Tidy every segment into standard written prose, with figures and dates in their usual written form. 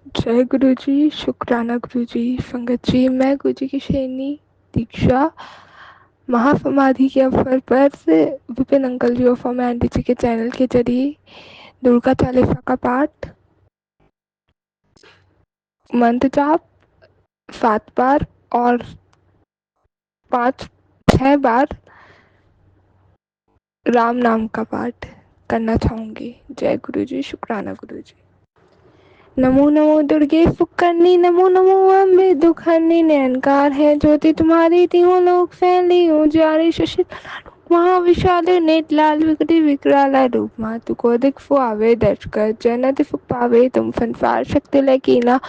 जय गुरु जी, शुक्राना गुरु जी। संगत जी, मैं गुरु जी की शैनी दीक्षा महासमाधि के अवसर पर से विपिन अंकल जी और फॉर्म आंटी जी के चैनल के जरिए दुर्गा चालीसा का पाठ, मंत्र जाप 7 बार और 5-6 बार राम नाम का पाठ करना चाहूँगी। जय गुरु जी, शुक्राना गुरु जी। नमो नमो दुर्गे सुकन्नी, नमो नमो अम्बे दुखन्नी, निरंकार है ज्योति तुम्हारी, तीनों लोक फैली उजियारी, शशि महाविशाल नेत्र लाल विकटी विकराल रूप, मातु को दिख फुआवे दर्श कर जन्नत सुख पावे, तुम संसार शक्ति लकीना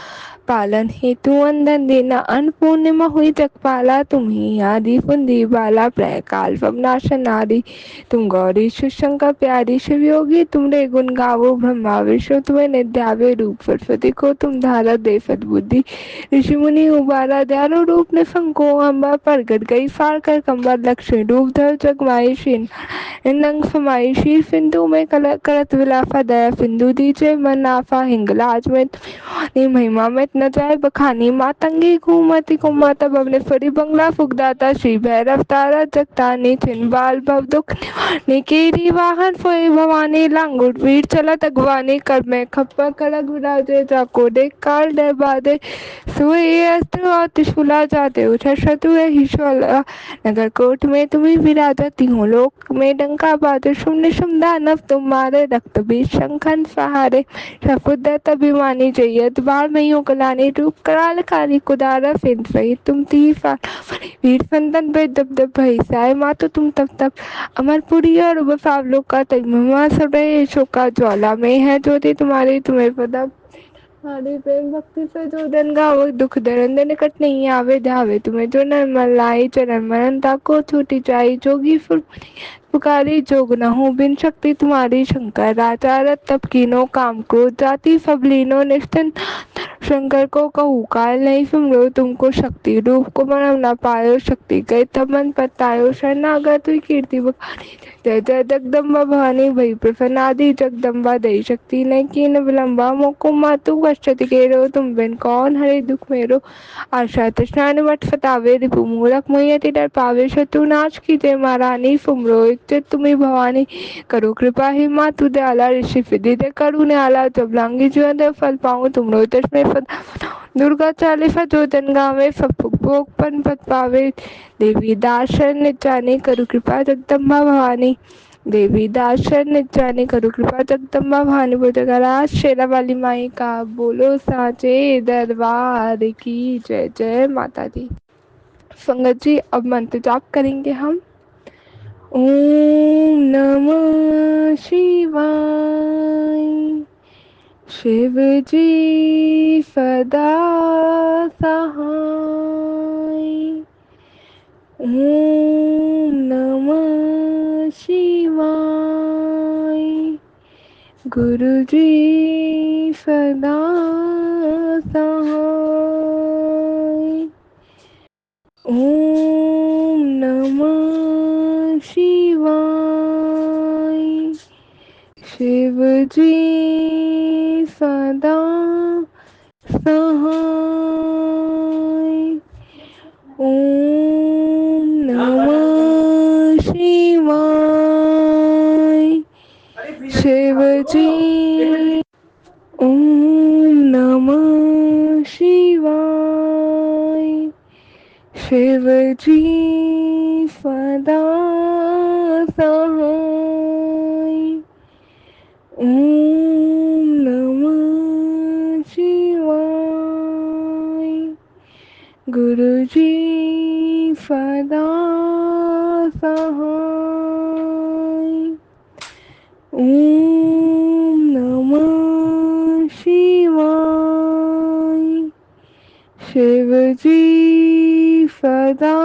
पालन हेतु वंदन देना, अन्नपूर्णिमा हुई जगपाला, तुम ही आदि कुंदी बाला प्रय काल नाशन नारी, तुम गौरी शिवशंकर प्यारी, शिव योगी तुमरे गुण गावो, ब्रह्मा विष्णु तुम्हें निध्यावे, रूप सरस्वती को तुम धारा दे सद्बुद्धि, ऋषि मुनि उबारा दयालु रूप निसंको, अम्बा प्रगट गई फाड़ कर कंबर, लक्ष्मी रूप धर जगमाई शीन नंग समाई, शीर सिंधु में करत विलासा, दया सिंधु दीजे मन आफा, हिंगलाज में तुम्हें महिमा में न जाए बखानी, मातंगी घूमती को माता भवनेश्वरी, बंगला फुगदाता श्री भैरव तारा जगतानी, छिन बाल भव दुख निकेरी, वाहन फोई भवानी, लांगुर वीर चलत अगवानी, कर में खप्पर खड़ग विराजे, जाको देख काल डर बादे, सुई अस्त्र और त्रिशूला जाते उठा शत्रु है हिशोला, नगर कोट में तुम्हें विराजती हो, लोक में डंका बाजे, शुम निशुम दानव तुम मारे, रक्त बीज शंखन सहारे, शकुदत अभिमानी जयत बाल मयो कलानी, रूप कराल काली कुदारा फिर सही, तुम तीर वीर फंदन पे दब दब भई साय, मातो तुम तब तब अमरपुरी और बफावलों का तजमवा, सड़े शोका ज्वाला में है ज्योति तुम्हारी, तुम्हें पदा हरे प्रेम भक्ति से जो दिन गावो, दुख दर्द निकट नहीं आवे, ध्यावे तुम्हें जो निर्मल लाई, चरण मरण ताको छूटी जाई, जोगी फुल पुकारी जोग न हो, बिन शक्ति तुम्हारी शंकर, राजा रत तप कीनो, काम क्रोध जाति सब लीनो, निश्चिंत शंकर को कहूँ काल नहीं सुमरो, तुमको शक्ति रूप को मरम न पायो, शक्ति गई तब मन पतायो, शरणागत हुई कीर्ति बखानी, जय जय जगदम्बा भवानी, भई प्रसन्न आदि जगदम्बा, दई शक्ति नहीं कीन विलम्बा, मोको मातु कष्ट केरो, तुम बिन कौन हरे दुख मेरो, आशा तृष्णा निमट सतावे, रिपु मूरख मुयति डर पावे, शत्रु नाश कीजे महारानी, सुमरो एक चित तुम्ही भवानी, करो कृपा ही मातु दयाला, ऋषि विधि दे करुण आला, जब लांगी जीवन दे फल पाऊँ, तुमरो तस्मै सदा दुर्गा चालीसा जो जन गावे, सब भोग पन पत पावे, देवी दासन निचानी, करो कृपा जगदम्बा भवानी, देवी दासन निचानी, करो कृपा जगदम्बा भवानी, बोल शेरा वाली माई का बोलो साचे दरबार की जय। जय माता दी। संगत जी, अब मंत्र जाप करेंगे हम। ओम नमः शिवाय। शिव जी सदा सहाय। ओम नमः शिवाय। गुरु जी सदा सहाय। ओम नमः शिवाय। शिव जी सदा सहाय। ओम नमः शिवाय। शिव जी। ओम नमः शिवाय। शिव जी सदा सहाय। ओम नमः शिवाय। गुरु जी सदा सहाय। ओम नमः शिवाय। शिव जी सदा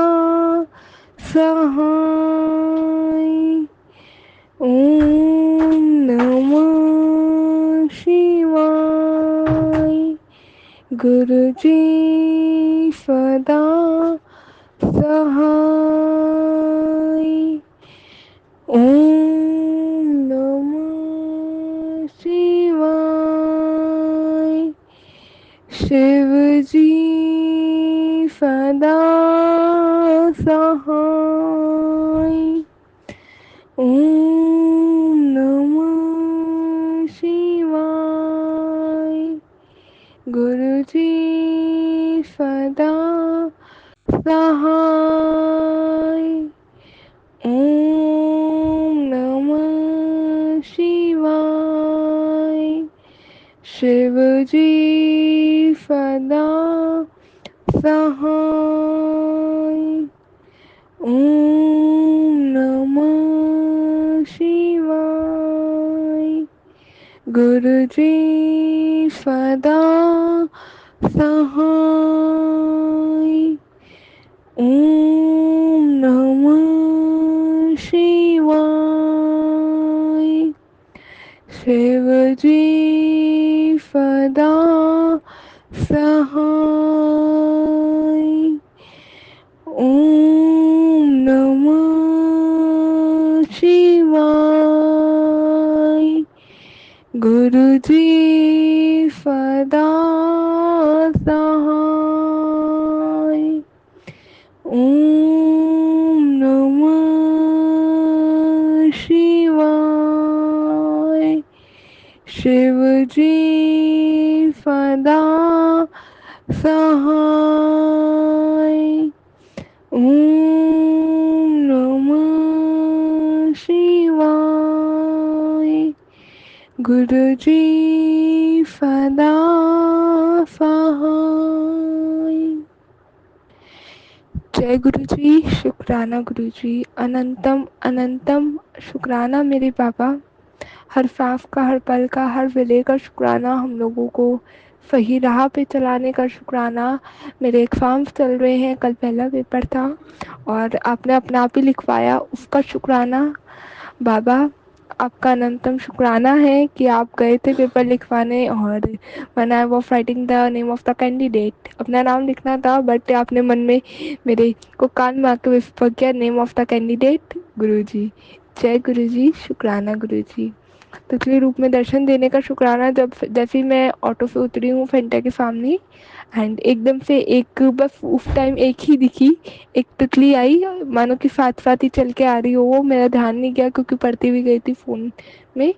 सहाय। ओम नमः शिवाय। गुरु जी सदा सहाय। ओम नमः शिवाय। शिव जी सदा सहाय। ओम नमः शिवाय। गुरु जी सदा सहाय। ओम नमः शिवाय। शिव जी सदा सहाय। ओम नमः शिवाय। गुरु जी सदा सहाय। ओम नमः शिवाय। शिव जी सदा सहाय। ओम नमः शिवाय। गुरु जी सदा सहाय। ओम नमः शिवाय। शिव जी सदा सहाय। ओम नमः शिवाय। गुरु जी सदा सहाय। जय गुरु जी, शुक्राना गुरु जी, अनंतम अनंतम शुक्राना मेरे बाबा। हर सांस का, हर पल का, हर विले का शुक्राना, हम लोगों को सही राह पे चलाने का शुक्राना। मेरे एग्जाम्स चल रहे हैं, कल पहला पेपर था और आपने अपना आप ही लिखवाया, उसका शुक्राना बाबा। आपका अनंतम शुक्राना है कि आप गए थे पेपर लिखवाने और when I was writing the name of the candidate, अपना नाम लिखना था बट आपने मन में मेरे को कान में आके विस्पर किया, नेम ऑफ द कैंडिडेट गुरुजी। जय गुरुजी, शुक्राना गुरुजी। तितली रूप में दर्शन देने का शुक्राना। जब जैसे ही मैं ऑटो से उतरी हूँ फेंटा के सामने एंड एकदम से एक, बस उस टाइम एक ही दिखी, एक तितली आई, मानो कि साथ साथ ही चल के आ रही हो। वो मेरा ध्यान नहीं गया क्योंकि पढ़ती भी गई थी फ़ोन में।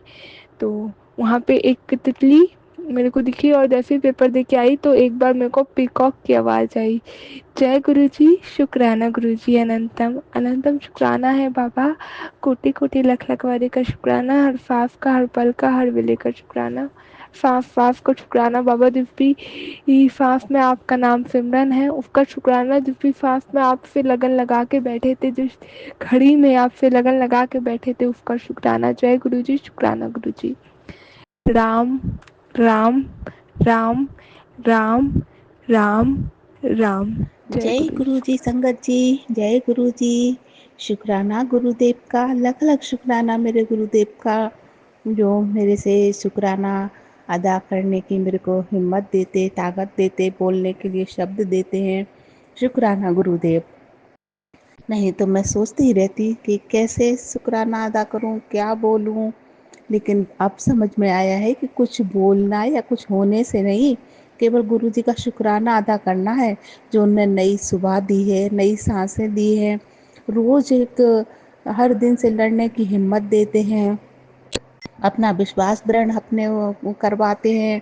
तो वहाँ पे एक तितली मेरे को दिखी और जैसे ही पेपर दे के आई तो एक बार मेरे को पीकॉक की आवाज़ आई। जय गुरु जी, शुक्राना गुरु जी, अनंतम अनंतम शुक्राना है बाबा। कोटि कोटि लख लख वारे का शुक्राना, हर सांस का, हर पल का, हर विले का शुक्राना। सांस सांस का शुक्राना बाबा। जिस भी सांस में आपका नाम सिमरन है उसका शुक्राना। जिस भी सांस में आपसे लगन लगा के बैठे थे, जिस घड़ी में आपसे लगन लगा के बैठे थे, उसका शुक्राना। जय गुरु जी, शुक्राना गुरु जी। राम राम राम राम राम राम। जय जय गुरु जी। गुरु जी संगत जी, जय गुरु जी। शुक्राना गुरुदेव का, लख लख शुक्राना मेरे गुरुदेव का, जो मेरे से शुक्राना अदा करने की मेरे को हिम्मत देते, ताकत देते, बोलने के लिए शब्द देते हैं। शुक्राना गुरुदेव। नहीं तो मैं सोचती ही रहती कि कैसे शुक्राना अदा करूं, क्या बोलूं। लेकिन अब समझ में आया है कि कुछ बोलना या कुछ होने से नहीं, केवल गुरु जी का शुक्राना अदा करना है, जो उन्होंने नई सुबह दी है, नई सांसें दी हैं, रोज एक हर दिन से लड़ने की हिम्मत देते हैं, अपना विश्वास दृढ़ अपने वो करवाते हैं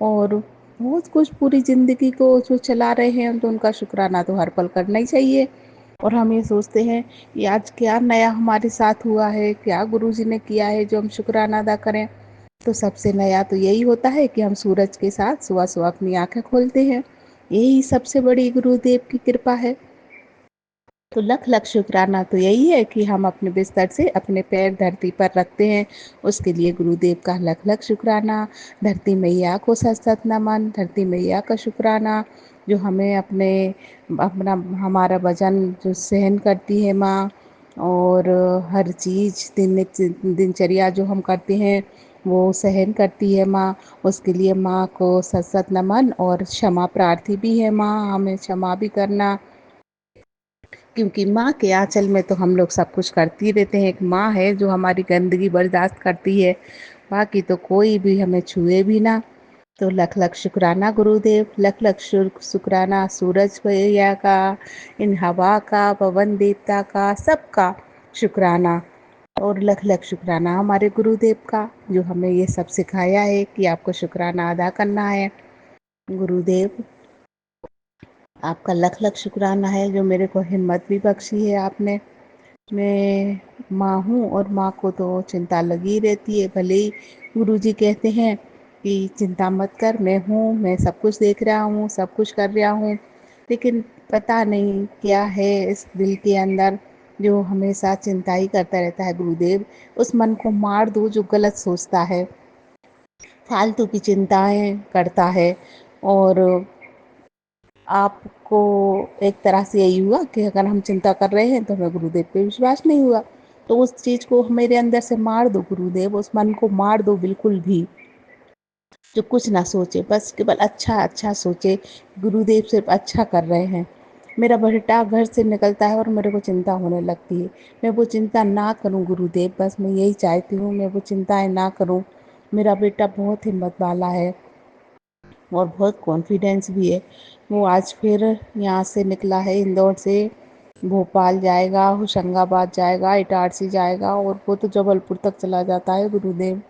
और बहुत कुछ पूरी ज़िंदगी को जो चला रहे हैं, तो उनका शुक्राना तो हर पल करना ही चाहिए। और हम ये सोचते हैं कि आज क्या नया हमारे साथ हुआ है, क्या गुरुजी ने किया है जो हम शुक्राना अदा करें। तो सबसे नया तो यही होता है कि हम सूरज के साथ सुबह सुबह अपनी आंखें खोलते हैं। यही सबसे बड़ी गुरुदेव की कृपा है। तो लख लख शुक्राना तो यही है कि हम अपने बिस्तर से अपने पैर धरती पर रखते हैं, उसके लिए गुरुदेव का लख लख शुक्राना। धरती मैया को सत सत नमन, धरती मैया का शुक्राना, जो हमें अपने अपना हमारा वजन जो सहन करती है माँ। और हर चीज़ दिनचर्या जो हम करते हैं वो सहन करती है माँ। उसके लिए माँ को सत सत नमन और क्षमा प्रार्थी भी है माँ, हमें क्षमा भी करना, क्योंकि माँ के आंचल में तो हम लोग सब कुछ करती रहते हैं। एक माँ है जो हमारी गंदगी बर्दाश्त करती है, बाकी तो कोई भी हमें छुए भी ना। तो लख लख शुक्राना गुरुदेव, लख लख शुक्राना सूरज भैया का, इन हवा का, पवन देवता का, सबका शुक्राना। और लख लख शुक्राना हमारे गुरुदेव का, जो हमें ये सब सिखाया है कि आपको शुक्राना अदा करना है। गुरुदेव आपका लख लख शुक्राना है, जो मेरे को हिम्मत भी बख्शी है आपने। मैं माँ हूँ और माँ को तो चिंता लगी रहती है, भले ही गुरुजी कहते हैं कि चिंता मत कर, मैं हूँ, मैं सब कुछ देख रहा हूँ, सब कुछ कर रहा हूँ, लेकिन पता नहीं क्या है इस दिल के अंदर जो हमेशा चिंता ही करता रहता है। गुरुदेव उस मन को मार दो जो गलत सोचता है, फालतू की चिंताएं करता है। और आपको एक तरह से यही हुआ कि अगर हम चिंता कर रहे हैं तो हमें गुरुदेव पे विश्वास नहीं हुआ, तो उस चीज़ को मेरे अंदर से मार दो गुरुदेव, उस मन को मार दो बिल्कुल भी, जो कुछ ना सोचे, बस केवल अच्छा अच्छा सोचे। गुरुदेव सिर्फ अच्छा कर रहे हैं। मेरा बेटा घर से निकलता है और मेरे को चिंता होने लगती है, मैं वो चिंता ना करूं गुरुदेव, बस मैं यही चाहती हूँ मैं वो चिंताएं ना करूं। मेरा बेटा बहुत हिम्मत वाला है और बहुत कॉन्फिडेंस भी है। वो आज फिर यहाँ से निकला है, इंदौर से भोपाल जाएगा, होशंगाबाद जाएगा, इटारसी जाएगा, और वो तो जबलपुर तक चला जाता है गुरुदेव।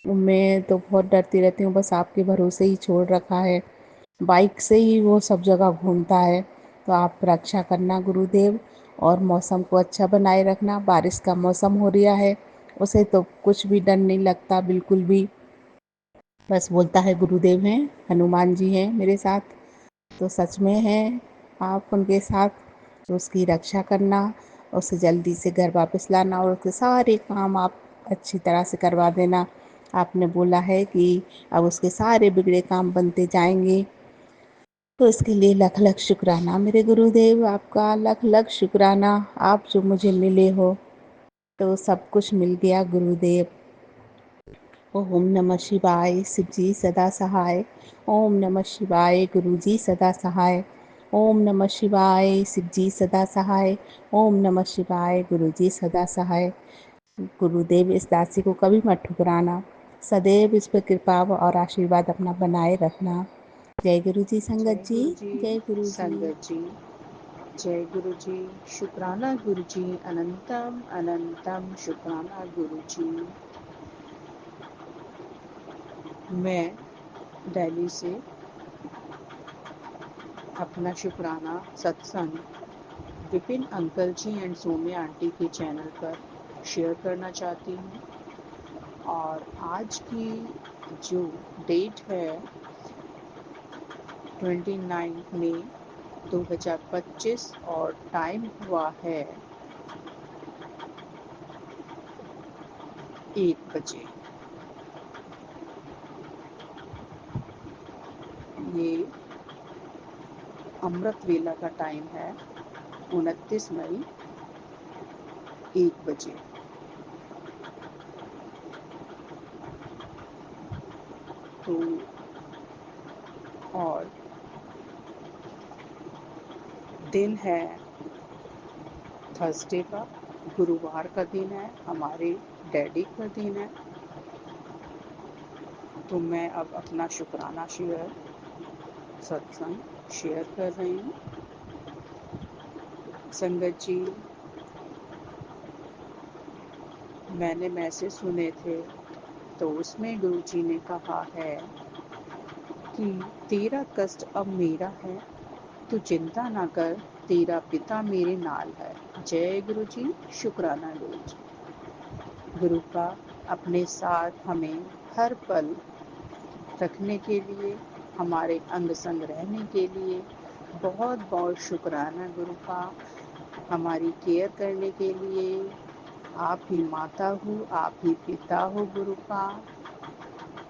मैं तो बहुत डरती रहती हूँ, बस आपके भरोसे ही छोड़ रखा है। बाइक से ही वो सब जगह घूमता है, तो आप रक्षा करना गुरुदेव, और मौसम को अच्छा बनाए रखना। बारिश का मौसम हो रहा है, उसे तो कुछ भी डर नहीं लगता बिल्कुल भी, बस बोलता है गुरुदेव हैं, हनुमान जी हैं मेरे साथ। तो सच में हैं आप उनके साथ, तो उसकी रक्षा करना, उसे जल्दी से घर वापस लाना और उसके सारे काम आप अच्छी तरह से करवा देना। आपने बोला है कि अब उसके सारे बिगड़े काम बनते जाएंगे, तो इसके लिए लख लख शुक्राना मेरे गुरुदेव, आपका लख लख शुक्राना। आप जो मुझे मिले हो तो सब कुछ मिल गया गुरुदेव। ओम नमः शिवाय, शिव जी सदा सहाय। ओम नमः शिवाय, गुरु जी सदा सहाय। ओम नमः शिवाय, शिव जी सदा सहाय। ओम नमः शिवाय, गुरु जी सदा सहाय। गुरुदेव इस दासी को कभी मत ठुकराना, सदैव इस पर कृपा और आशीर्वाद अपना बनाए रखना। जय गुरु जी जय संगत जी, गुरु जी, जय गुरु जी। संगत जी, जय गुरु जी, शुक्राना गुरु जी, अनंतम अनंतम शुक्राना गुरु जी। मैं दिल्ली से अपना शुक्राना सत्संग विपिन अंकल जी एंड सोम्या आंटी के चैनल पर शेयर करना चाहती हूँ। और आज की जो डेट है 29 मई 2025 और टाइम हुआ है 1 बजे। ये अमृत वेला का टाइम है 29 मई 1 बजे। तो और दिन है थर्सडे का, गुरुवार का दिन है, हमारे डैडी का दिन है। तो मैं अब अपना शुक्राना सत्संग शेयर कर रही हूँ। संगत जी, मैंने मैसेज सुने थे, तो उसमें गुरु जी ने कहा है कि तेरा कष्ट अब मेरा है, तू चिंता ना कर, तेरा पिता मेरे नाल है। जय गुरु जी, शुक्राना गुरु जी। गुरु का अपने साथ हमें हर पल रखने के लिए, हमारे अंग संग रहने के लिए बहुत बहुत शुक्राना गुरु का। हमारी केयर करने के लिए आप ही माता हो, आप ही पिता हो गुरु का।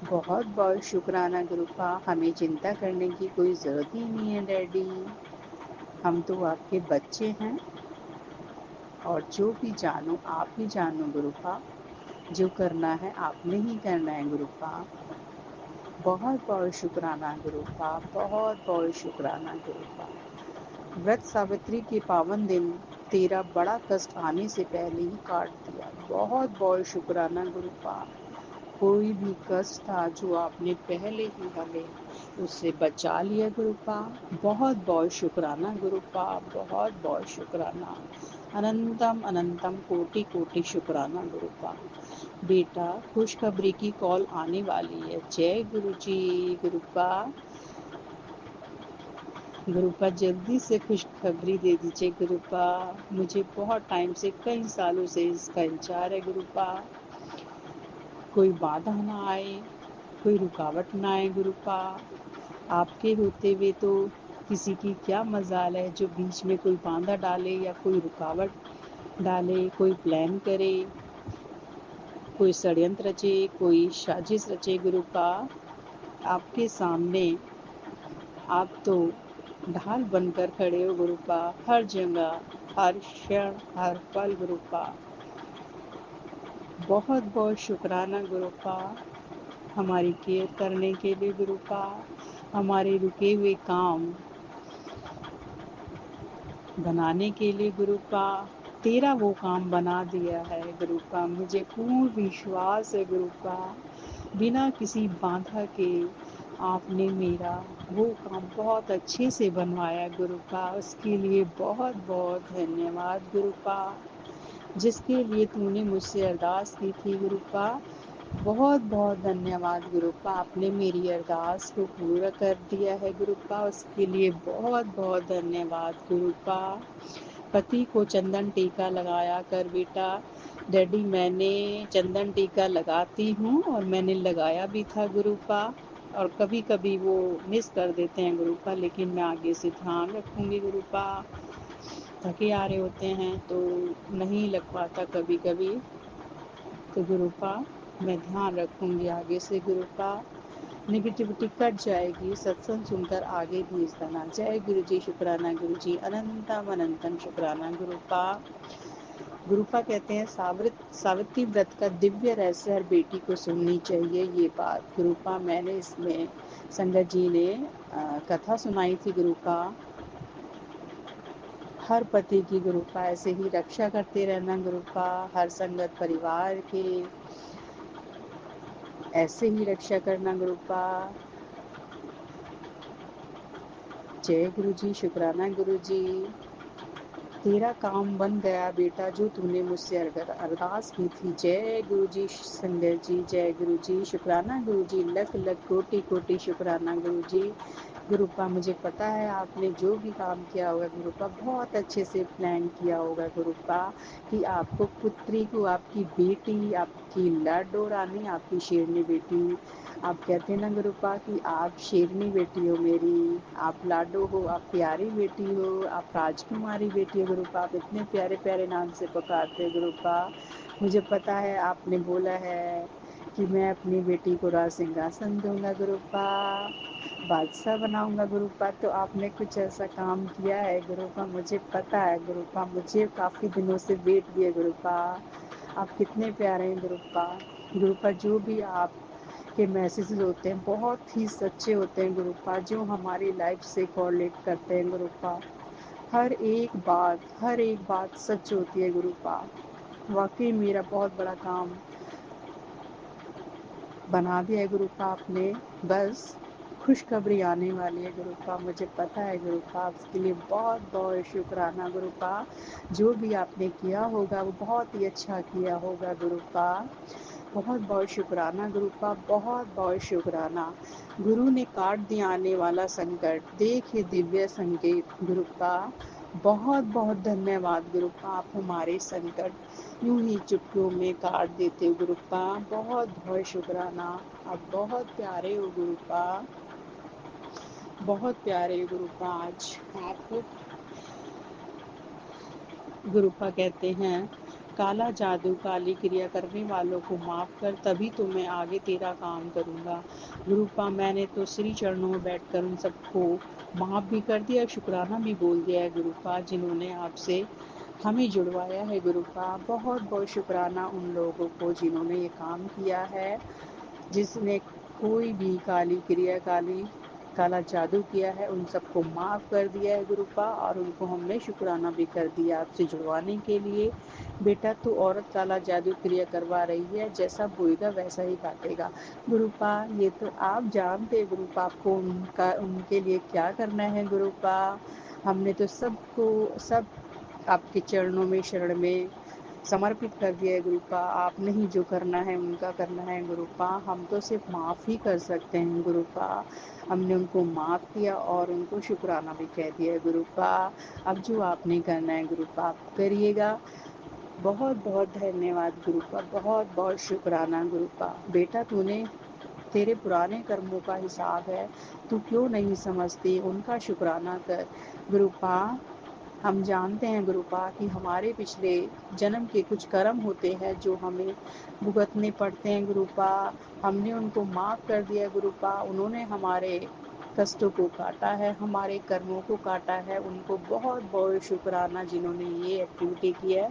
बहुत बहुत शुक्राना गुरु का। हमें चिंता करने की कोई ज़रूरत ही नहीं है डैडी, हम तो आपके बच्चे हैं, और जो भी जानो आप ही जानो गुरु का। जो करना है आपने ही करना है गुरु का। बहुत बहुत शुक्राना गुरु का, बहुत बहुत शुक्राना गुरु का। व्रत सावित्री के पावन दिन तेरा बड़ा कष्ट आने से पहले ही काट दिया। बहुत बहुत शुक्राना गुरु का। कोई भी कष्ट था जो आपने पहले ही हमें उससे बचा लिया गुरुपा। बहुत बहुत शुक्राना गुरुपा, बहुत बहुत शुक्राना। अनंतम अनंतम कोटि कोटि शुक्राना गुरुपा। बेटा खुशखबरी की कॉल आने वाली है। जय गुरु जी। गुरुपा गुरुपा जल्दी से खुशखबरी दे दीजिए गुरुपा। मुझे बहुत टाइम से, कई सालों से इसका इंतजार है गुरुपा। कोई बाधा ना आए, कोई रुकावट ना आए गुरुपा। आपके होते हुए तो किसी की क्या मजाल है जो बीच में कोई बांधा डाले या कोई रुकावट डाले, कोई प्लान करे, कोई षड्यंत्र रचे, कोई साजिश रचे गुरुपा। आपके सामने आप तो ढाल बनकर खड़े हो गुरुपा। हर जगह, हर क्षण, हर पल गुरुपा। बहुत बहुत शुक्राना गुरुपा, हमारी केयर करने के लिए गुरुपा। हमारे रुके हुए काम बनाने के लिए गुरुपा। तेरा वो काम बना दिया है गुरुपा। मुझे पूर्ण विश्वास है गुरुपा, बिना किसी बाधा के आपने मेरा वो काम बहुत अच्छे से बनवाया गुरुपा। उसके लिए बहुत बहुत धन्यवाद गुरुपा। जिसके लिए तूने मुझसे अरदास की थी गुरुपा, बहुत बहुत धन्यवाद गुरुपा। आपने मेरी अरदास को पूरा कर दिया है गुरुपा, उसके लिए बहुत बहुत धन्यवाद गुरुपा। पति को चंदन टीका लगाया कर बेटा। डैडी मैंने चंदन टीका लगाती हूँ और मैंने लगाया भी था गुरुपा, और कभी कभी वो मिस कर देते हैं गुरुपा, लेकिन मैं आगे से ध्यान रखूंगी गुरुपा। थके आ रहे होते हैं तो नहीं लग पाता कभी कभी, तो गुरुपा मैं ध्यान रखूंगी आगे से गुरुपा। नेगेटिविटी कट जाएगी, सत्संग सुनकर आगे भी इस तरह। जय गुरु जी, शुक्राना गुरु जी, अनंतम अनंतम शुक्राना गुरुपा। गुरुपा कहते हैं सावित्री व्रत का दिव्य रहस्य हर बेटी को सुननी चाहिए ये बात गुरुपा। मैंने इसमें संगत जी ने कथा सुनाई थी गुरुपा। हर पति की गुरुपा ऐसे ही रक्षा करते रहना गुरुपा। हर संगत परिवार के ऐसे ही रक्षा करना गुरुपा। जय गुरु जी, शुक्राना गुरु जी। तेरा काम बन गया बेटा जो तूने मुझसे अरदास की थी। जय गुरु जी संगत जी, जय गुरु जी, शुक्राना गुरु जी, लख लख कोटि कोटि शुक्राना गुरु जी। गुरुपा मुझे पता है आपने जो भी काम किया होगा गुरुपा, बहुत अच्छे से प्लान किया होगा गुरुपा, कि आपको पुत्री को, आपकी बेटी, आपकी लाडो रानी, आपकी शेरनी बेटी, आप कहते हैं ना गुरुपा कि आप शेरनी बेटी हो मेरी, आप लाडो हो, आप प्यारी बेटी हो, आप राजकुमारी बेटी हो गुरुपा। आप इतने प्यारे प्यारे नाम से पुकारते हो गुरुपा। मुझे पता है आपने बोला है कि मैं अपनी बेटी को राज सिंहासन दूंगा गुरुपा, बादशाह बनाऊंगा गुरुपा। तो आपने कुछ ऐसा काम किया है गुरुपा, मुझे पता है गुरुपा, मुझे काफ़ी दिनों से वेट भी है गुरुपा। आप कितने प्यारे हैं गुरुपा। गुरुपा जो भी आप के मैसेजेस होते हैं बहुत ही सच्चे होते हैं गुरुपा, जो हमारी लाइफ से कोरिलेट करते हैं गुरुपा। हर एक बात सच होती है गुरुपा। वाकई मेरा बहुत बड़ा काम बना दिया है गुरुपा आपने। बस खुशखबरी आने वाली है गुरुपा, मुझे पता है गुरुपा। उसके लिए बहुत बहुत शुक्राना गुरुपा। जो भी आपने किया होगा वो बहुत ही अच्छा किया होगा गुरुपा। बहुत बहुत शुक्राना गुरुपा, बहुत बहुत शुक्राना। गुरु ने काट दिया आने वाला संकट, देखे दिव्य संकेत गुरुपा। बहुत बहुत धन्यवाद गुरुपा, आप हमारे संकट यूं ही चुटकियों में काट देते हो गुरुपा। बहुत बहुत शुक्राना। आप बहुत प्यारे हो गुरुपा, बहुत प्यारे हो गुरुपा। आज आप गुरुपा कहते हैं काला जादू, काली क्रिया करने वालों को माफ कर, तभी तो मैं आगे तेरा काम करूँगा। गुरुपा मैंने तो श्री चरणों में बैठकर उन सबको माफ भी कर दिया, शुक्राना भी बोल दिया है गुरुपा, जिन्होंने आपसे हमें जुड़वाया है गुरुपा। बहुत बहुत शुक्राना उन लोगों को जिन्होंने ये काम किया है, जिसने कोई भी काली क्रिया, काली काला जादू किया है उन सबको माफ़ कर दिया है गुरुपा, और उनको हमने शुक्राना भी कर दिया आपसे जुड़वाने के लिए। बेटा तू औरत काला जादू क्रिया करवा रही है, जैसा बोएगा वैसा ही काटेगा। गुरुपा ये तो आप जानते गुरुपा आपको उनके लिए क्या करना है गुरुपा। हमने तो सब आपके चरणों में शरण में समर्पित कर दिया है गुरुपा। आपने ही जो करना है उनका करना है गुरुपा। हम तो सिर्फ माफ़ ही कर सकते हैं गुरुपा। हमने उनको माफ़ किया और उनको शुक्राना भी कह दिया है गुरुपा। अब जो आपने करना है गुरुपा आप करिएगा। बहुत बहुत धन्यवाद गुरुपा, बहुत बहुत शुक्राना गुरुपा। बेटा तेरे पुराने कर्मों का हिसाब है, तू क्यों नहीं समझती, उनका शुक्राना कर गुरुपा। हम जानते हैं गुरुपा कि हमारे पिछले जन्म के कुछ कर्म होते हैं जो हमें भुगतने पड़ते हैं गुरुपा। हमने उनको माफ़ कर दिया गुरुपा। उन्होंने हमारे कष्टों को काटा है, हमारे कर्मों को काटा है। उनको बहुत बहुत शुक्राना जिन्होंने ये एक्टिविटी की है,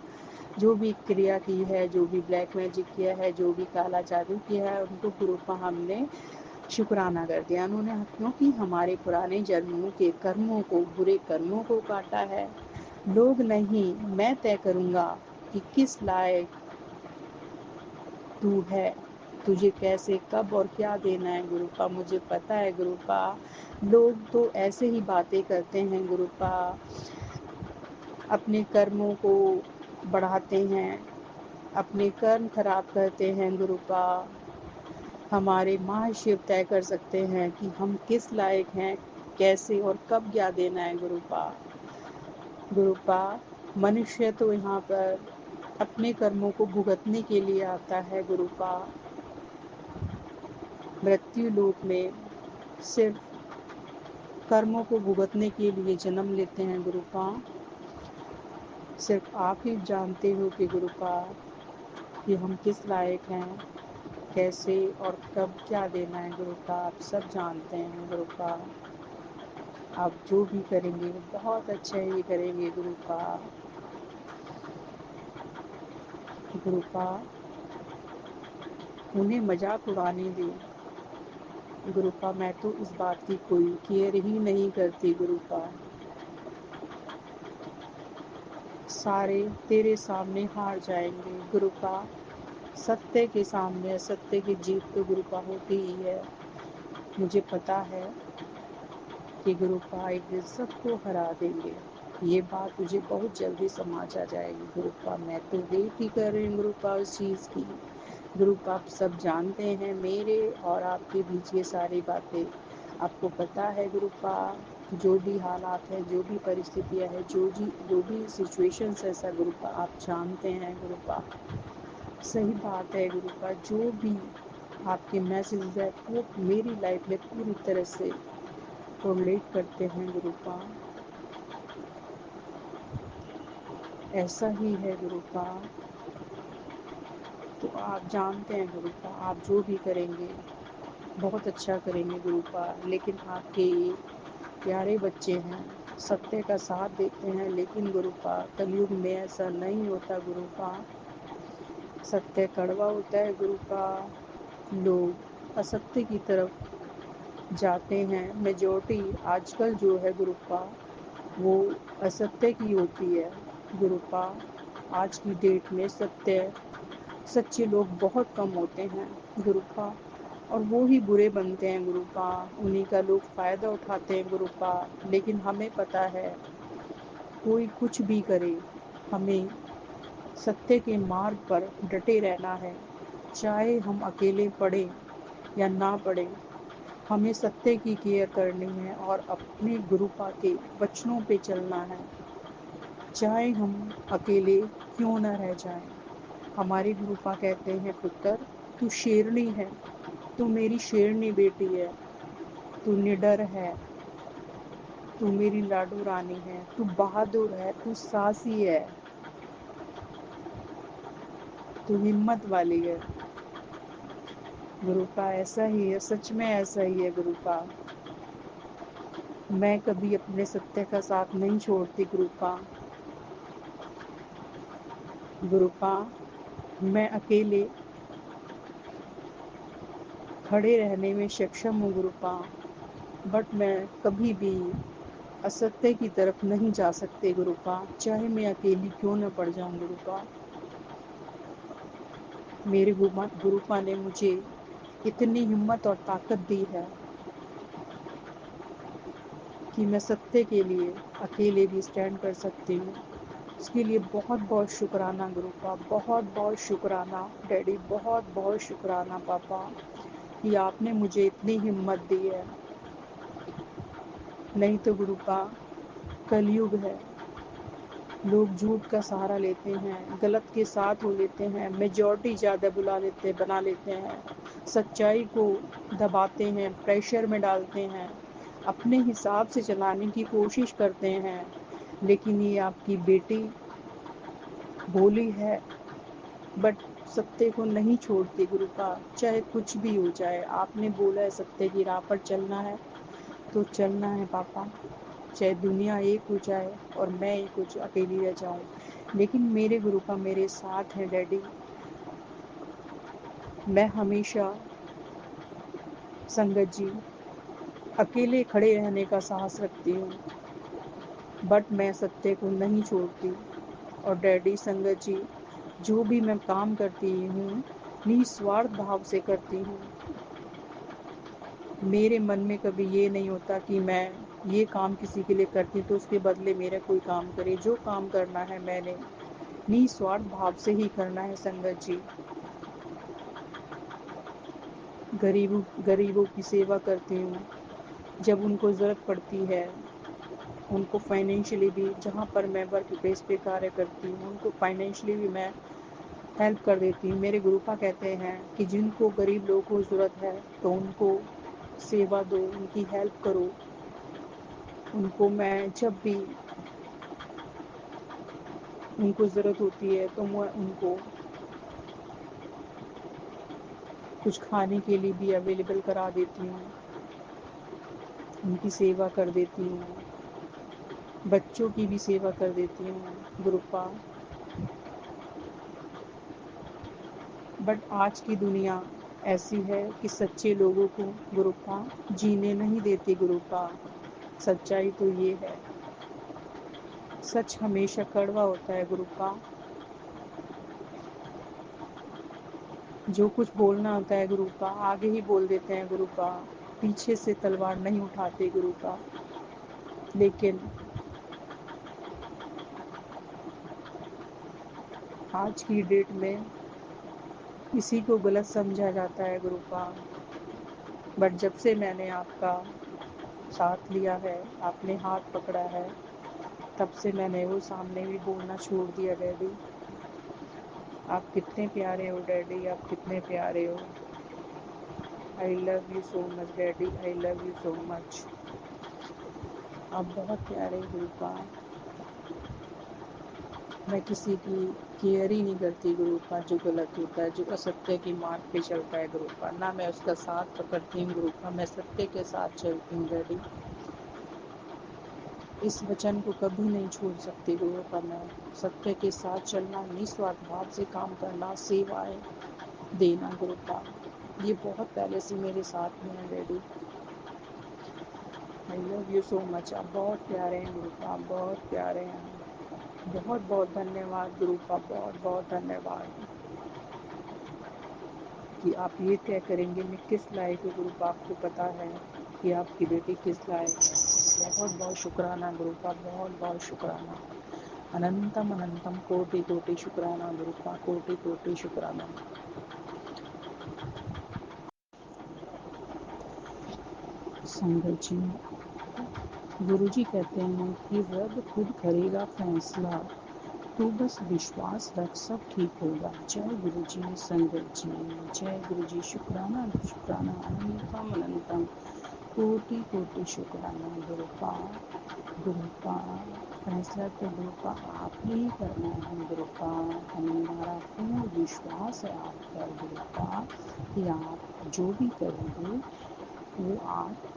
जो भी क्रिया की है, जो भी ब्लैक मैजिक किया है, जो भी काला जादू किया है, उनको गुरुपा हमने शुक्राना कर दिया। उन्होंने क्योंकि हमारे पुराने जन्मों के कर्मों को, बुरे कर्मों को काटा है। लोग नहीं, मैं तय करूँगा कि किस लायक तू है, तुझे कैसे कब और क्या देना है गुरुपा। मुझे पता है गुरुपा, लोग तो ऐसे ही बातें करते हैं गुरुपा, अपने कर्मों को बढ़ाते हैं, अपने कर्म खराब करते हैं गुरुपा। हमारे महाशिव तय कर सकते हैं कि हम किस लायक हैं, कैसे और कब क्या देना है गुरुपा। गुरुपा मनुष्य तो यहाँ पर अपने कर्मों को भुगतने के लिए आता है गुरुपा। मृत्यु लोक में सिर्फ कर्मों को भुगतने के लिए जन्म लेते हैं गुरुपा। सिर्फ आप ही जानते हो कि गुरुपा कि हम किस लायक हैं, कैसे और कब क्या देना है गुरुपा। आप सब जानते हैं गुरुपा। आप जो भी करेंगे बहुत अच्छा ही करेंगे गुरुपा। गुरुपा उन्हें मजाक उड़ाने दें गुरुपा। मैं तो इस बात की कोई केयर ही नहीं करती गुरुपा। सारे तेरे सामने हार जाएंगे गुरुपा। सत्य के सामने असत्य की जीत तो गुरुपा होती ही है। मुझे पता है कि गुरुपा एक दिन सबको हरा देंगे। ये बात मुझे बहुत जल्दी समझ आ जाएगी गुरुपा। मैं तो वेट ही कर रही हूँ गुरुपा उस चीज़ की। गुरुपा आप सब जानते हैं मेरे और आपके बीच ये सारी बातें। आपको पता है गुरुपा, जो भी हालात है, जो भी परिस्थितियाँ है, जो भी सिचुएशंस है सब गुरुपा आप जानते हैं गुरुपा। सही बात है गुरुपा, जो भी आपके मैसेज है वो मेरी लाइफ में पूरी तरह से कोरिलेट करते हैं गुरुपा। ऐसा ही है गुरुपा। तो आप जानते हैं गुरुपा, आप जो भी करेंगे बहुत अच्छा करेंगे गुरुपा। लेकिन आपके ये प्यारे बच्चे हैं, सत्य का साथ देते हैं, लेकिन गुरुपा कलयुग में ऐसा नहीं होता गुरुपा। सत्य कड़वा होता है गुरुपा। लोग असत्य की तरफ जाते हैं। मेजॉरिटी आजकल जो है गुरुपा वो असत्य की होती है गुरुपा। आज की डेट में सच्चे लोग बहुत कम होते हैं गुरुपा, और वो ही बुरे बनते हैं गुरुपा। उन्हीं का लोग फ़ायदा उठाते हैं गुरुपा। लेकिन हमें पता है कोई कुछ भी करे, हमें सत्य के मार्ग पर डटे रहना है। चाहे हम अकेले पढ़ें या ना पढ़ें, हमें सत्य की केयर करनी है और अपने गुरुपा के वचनों पे चलना है, चाहे हम अकेले क्यों न रह जाएं। हमारे गुरुपा कहते हैं पुत्र तू शेरनी है, तू मेरी शेरनी बेटी है, तू निडर है, तू मेरी लाडू रानी है, तू बहादुर है, तू साहसी है, तू हिम्मत वाली है। गुरुपा ऐसा ही है, सच में ऐसा ही है गुरुपा। मैं कभी अपने सत्य का साथ नहीं छोड़ती गुरुपा। गुरुपा मैं अकेले खड़े रहने में सक्षम हूँ गुरुपा। बट मैं कभी भी असत्य की तरफ नहीं जा सकते गुरुपा, चाहे मैं अकेली क्यों न पड़ जाऊं गुरुपा। मेरे गुरुपा ने मुझे इतनी हिम्मत और ताकत दी है कि मैं सत्य के लिए अकेले भी स्टैंड कर सकती हूँ। इसके लिए बहुत बहुत शुक्राना गुरुपा, बहुत बहुत शुक्राना डैडी, बहुत बहुत शुक्राना पापा कि आपने मुझे इतनी हिम्मत दी है। नहीं तो गुरुपा कलयुग है, लोग झूठ का सहारा लेते हैं, गलत के साथ हो लेते हैं, मेजॉरिटी ज़्यादा बना लेते हैं, सच्चाई को दबाते हैं, प्रेशर में डालते हैं, अपने हिसाब से चलाने की कोशिश करते हैं। लेकिन ये आपकी बेटी भोली है, बट सत्य को नहीं छोड़ती गुरुपा, चाहे कुछ भी हो जाए। आपने बोला है सत्य की राह पर चलना है तो चलना है पापा, चाहे दुनिया एक हो जाए और मैं एक कुछ अकेली रह जाऊं, लेकिन मेरे गुरुपा मेरे साथ हैं डैडी। मैं हमेशा संगत जी अकेले खड़े रहने का साहस रखती हूँ, बट मैं सत्य को नहीं छोड़ती। और डैडी संगत जी, जो भी मैं काम करती हूँ निस्वार्थ भाव से करती हूँ। मेरे मन में कभी ये नहीं होता कि मैं ये काम किसी के लिए करती तो उसके बदले मेरा कोई काम करे। जो काम करना है मैंने निस्वार्थ भाव से ही करना है संगत जी। गरीबों की सेवा करती हूँ, जब उनको ज़रूरत पड़ती है उनको फाइनेंशियली भी, जहाँ पर मैं वर्क प्लेस पे कार्य करती हूँ उनको फाइनेंशियली भी मैं हेल्प कर देती हूँ। मेरे गुरुपा कहते हैं कि जिनको गरीब लोगों को ज़रूरत है तो उनको सेवा दो, उनकी हेल्प करो। उनको मैं जब भी उनको ज़रूरत होती है तो मैं उनको कुछ खाने के लिए भी अवेलेबल करा देती हूँ, उनकी सेवा कर देती हूँ, बच्चों की भी सेवा कर देती हूँ गुरुपा। बट आज की दुनिया ऐसी है कि सच्चे लोगों को गुरुपा जीने नहीं देती गुरुपा। सच्चाई तो ये है, सच हमेशा कड़वा होता है गुरुपा। जो कुछ बोलना होता है गुरुपा आगे ही बोल देते हैं गुरुपा, पीछे से तलवार नहीं उठाते गुरुपा। लेकिन आज की डेट में किसी को गलत समझा जाता है गुरुपा। बट जब से मैंने आपका साथ लिया है, आपने हाथ पकड़ा है, तब से मैंने वो सामने भी बोलना छोड़ दिया। डैडी आप कितने प्यारे हो, डैडी आप कितने प्यारे हो। आई love you so much daddy, I love you so much. आप बहुत प्यारे हो गुरुपा। मैं किसी की केयर ही नहीं करती गुरुपा, जो गलत होता है, जो असत्य की मार्ग पे चलता है गुरुपा, ना मैं उसका साथ पकड़ती हूँ गुरुपा, मैं सत्य के साथ चलती हूँ डैडी। इस वचन को कभी नहीं छोड़ सकती गुरुपा मैं। सत्य के साथ चलना, निस्वार्थ भाव से काम करना, सेवाएं देना गुरुपा, ये बहुत पहले से मेरे साथ में है daddy. I love you so much. आप बहुत प्यारे हैं गुरुपा, आप बहुत प्यारे हैं। बहुत बहुत धन्यवाद गुरुपा, बहुत बहुत धन्यवाद कि आप ये तय करेंगे मैं किस लायक हूँ गुरुपा। आपको पता है कि आपकी बेटी किस लायक है। बहुत बहुत शुक्राना गुरुपा, बहुत बहुत शुक्राना। अनंतम अनंतम कोटि कोटि शुक्राना गुरुपा, कोटि कोटि शुक्राना। संगत जी, गुरुजी कहते हैं कि रब खुद करेगा फैसला, तू बस विश्वास रख सब ठीक होगा। जय गुरु जी संगत जी, जय गुरु जी। शुक्राना शुक्राना, अनंतम अनंतम कोटि कोटि शुक्राना गुरुपा। गुरुपा फैसला तो गुरुपा आपने ही करना है गुरुपा। हमारा पूर्ण विश्वास है आप पर गुरुपा कि आप जो भी करेंगे वो आप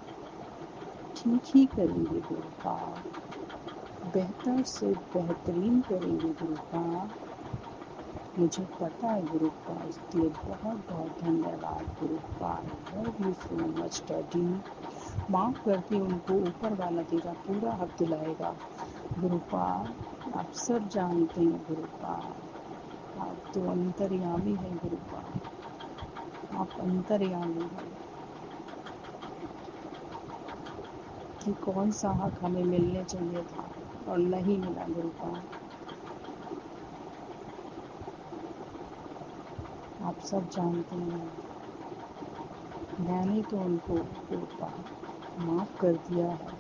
ठीक ही करेंगे गुरुपा, बेहतर से बेहतरीन करेंगे गुरुपा। मुझे पता है गुरुपा, इसलिए बहुत बहुत धन्यवाद Gurupa. I love you so much daddy. माफ़ करके उनको ऊपर वाला तेरा पूरा हक दिलाएगा। गुरुपा आप सब जानते हैं गुरुपा, आप तो अंतर्यामी है गुरुपा, आप अंतर्यामी है कि कौन सा हक हमें मिलने चाहिए था और नहीं मिला गुरुपा। आप सब जानते हैं मैंने तो उनको गुरुपा माफ़ कर दिया है।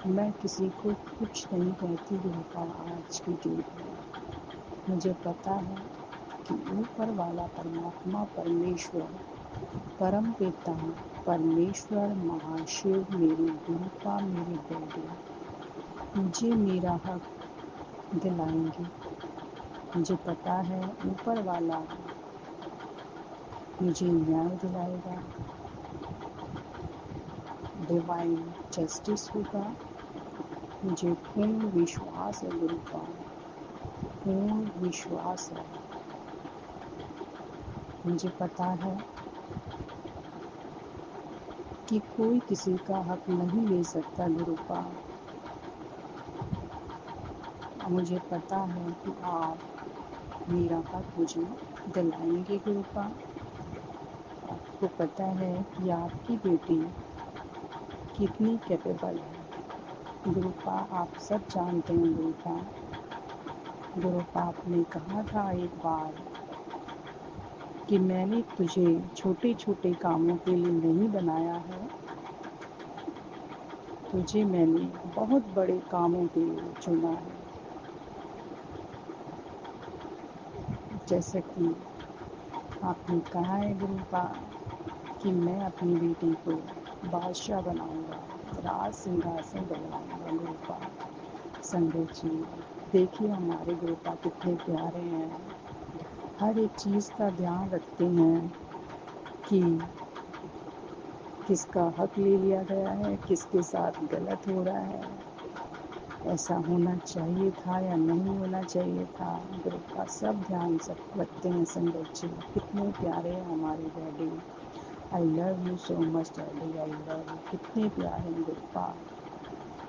मैं किसी को कुछ नहीं कहती गुरुपा आज की डेट में। मुझे पता है कि ऊपर वाला परमात्मा परमेश्वर परम पिता परमेश्वर महाशिव मेरे गुरुपा मेरे डैडी मुझे मेरा हक दिलाएंगे। मुझे पता है ऊपर वाला मुझे न्याय दिलाएगा, डिवाइन जस्टिस होगा। मुझे पूर्ण विश्वास है गुरुपा, पूर्ण विश्वास है। मुझे पता है कि कोई किसी का हक नहीं ले सकता गुरुपा। मुझे पता है कि आप मेरा हक मुझे दिलाएंगे गुरुपा। आपको पता है कि आपकी बेटी कितनी कैपेबल है गुरुपा, आप सब जानते हैं गुरुपा। गुरुपा आपने कहा था एक बार कि मैंने तुझे छोटे छोटे कामों के लिए नहीं बनाया है, तुझे मैंने बहुत बड़े कामों के लिए चुना है। जैसे कि आपने कहा है गुरुपा कि मैं अपनी बेटी को बादशाह बनाऊंगा, राज सिंहासन दिलवाऊंगा गुरुपा। संगत जी देखिए हमारे गुरुपा कितने प्यारे हैं, हर एक चीज़ का ध्यान रखते हैं कि किसका हक ले लिया गया है, किसके साथ गलत हो रहा है, ऐसा होना चाहिए था या नहीं होना चाहिए था। गुरुपा सब ध्यान सब रखते हैं। संगत जी कितने प्यारे हैं हमारे daddy. I love you so much daddy, I love you. कितने प्यारे हैं गुरुपा,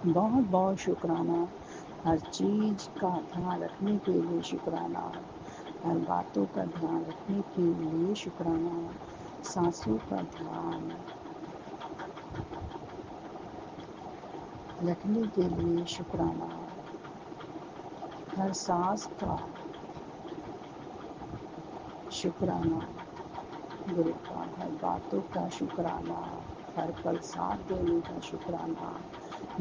बहुत बहुत शुक्राना। हर चीज़ का ध्यान रखने के लिए शुक्राना, हर बातों का ध्यान रखने के लिए शुक्राना, सांसों का ध्यान रखने के लिए शुक्राना, हर सांस का शुक्राना गुरुपा, हर बातों का शुक्राना, हर पल साथ देने का शुक्राना,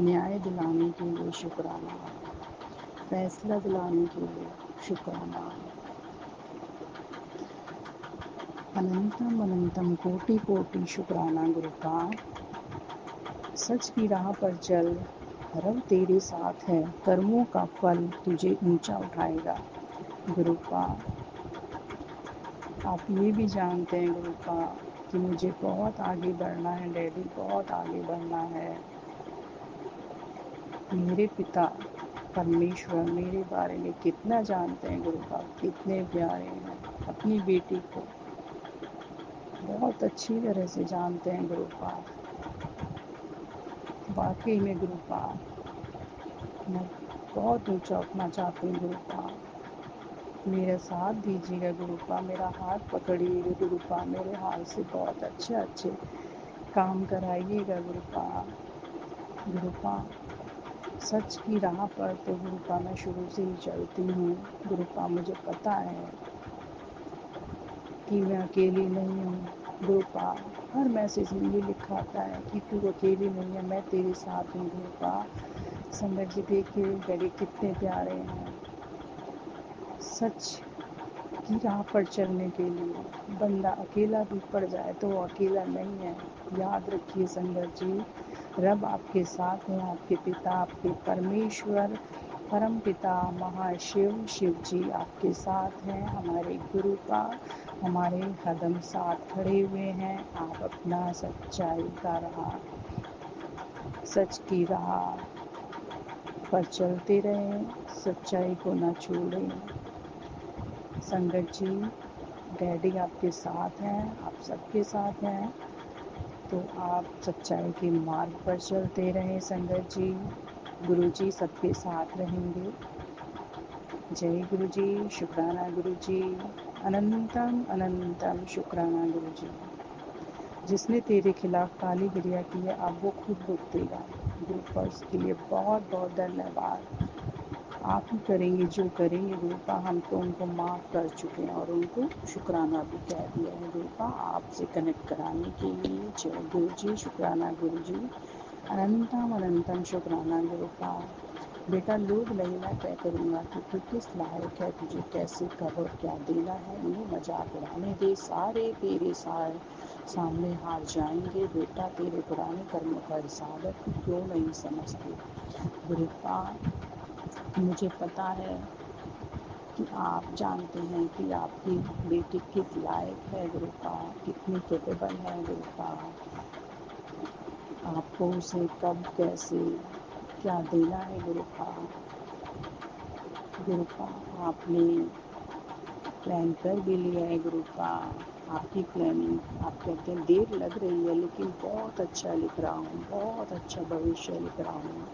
न्याय दिलाने के लिए शुक्राना, फैसला दिलाने के लिए शुक्राना। अनंतम अनंतम कोटि कोटि शुक्राना गुरुपा। सच की राह पर चल, रब तेरे साथ है, कर्मों का फल तुझे ऊंचा उठाएगा गुरुपा। आप ये भी जानते हैं गुरुपा कि मुझे बहुत आगे बढ़ना है डैडी, बहुत आगे बढ़ना है। मेरे पिता परमेश्वर मेरे बारे में कितना जानते हैं गुरुपा, कितने प्यारे हैं, अपनी बेटी को बहुत अच्छी तरह से जानते हैं गुरुपा। वाकई में गुरुपा मैं बहुत ऊंचा उठना चाहती हूँ गुरुपा। मेरा साथ दीजिएगा गुरुपा, मेरा हाथ पकड़िएगा गुरुपा, मेरे हाथ से बहुत अच्छे काम कराइएगा गुरुपा। गुरुपा सच की राह पर तो गुरुपा मैं शुरू से ही चलती हूँ गुरुपा। मुझे पता है कि मैं अकेली नहीं हूँ गुरुपा। हर मैसेज में ये लिखा आता है कि तू अकेली नहीं है, मैं तेरे साथ हूँ गुरुपा। संगत जी देखिए डैडी कितने प्यारे हैं। सच की राह पर चलने के लिए बंदा अकेला भी पड़ जाए तो वो अकेला नहीं है। याद रखिए संगत जी, रब आपके साथ है, आपके पिता आपके परमेश्वर परम पिता महाशिव शिव जी आपके साथ हैं। हमारे गुरु का हमारे हदम साथ खड़े हुए हैं। आप अपना सच्चाई का राह, सच की राह पर चलते रहें, सच्चाई को न छोड़ें। संगत जी डैडी आपके साथ हैं, आप सबके साथ हैं। तो आप सच्चाई के मार्ग पर चलते रहें संगत जी। गुरु जी सबके साथ रहेंगे। जय गुरु जी, शुक्राना गुरु जी, अनंतम अनंतम शुक्राना गुरु जी। जिसने तेरे खिलाफ काली गिरिया की है अब वो खुद भुगतेगा। गुरु पर उसके लिए बहुत बहुत धन्यवाद। आप ही करेंगे जो करेंगे गुरुपा, हम तो उनको माफ़ कर चुके हैं और उनको शुक्राना भी कह दिया है गुरुपा आपसे कनेक्ट कराने के लिए। जय गुरु जी, शुक्राना गुरु जी, अनंतम अनंतम शुक्राना गुरुपा। बेटा लोग नहीं मैं तय करूँगा कि तू किस लायक है, तुझे कैसे कब और क्या देना है। इन्हें मजाक उड़ाने दे, सारे तेरे सामने हार जाएंगे। बेटा तेरे पुराने कर्मों का हिसाब है, तू क्यों नहीं समझती। गुरुपा मुझे पता है कि आप जानते हैं कि आपकी बेटी किस लायक है गुरुपा, कितनी कैपेबल है गुरुपा। आपको उसे कब कैसे क्या देना है गुरुपा। गुरुपा आपने प्लान कर भी लिया है गुरुपा। आपकी प्लानिंग आप कहते हैं देर लग रही है लेकिन बहुत अच्छा लिख रहा हूँ, बहुत अच्छा भविष्य लिख रहा हूँ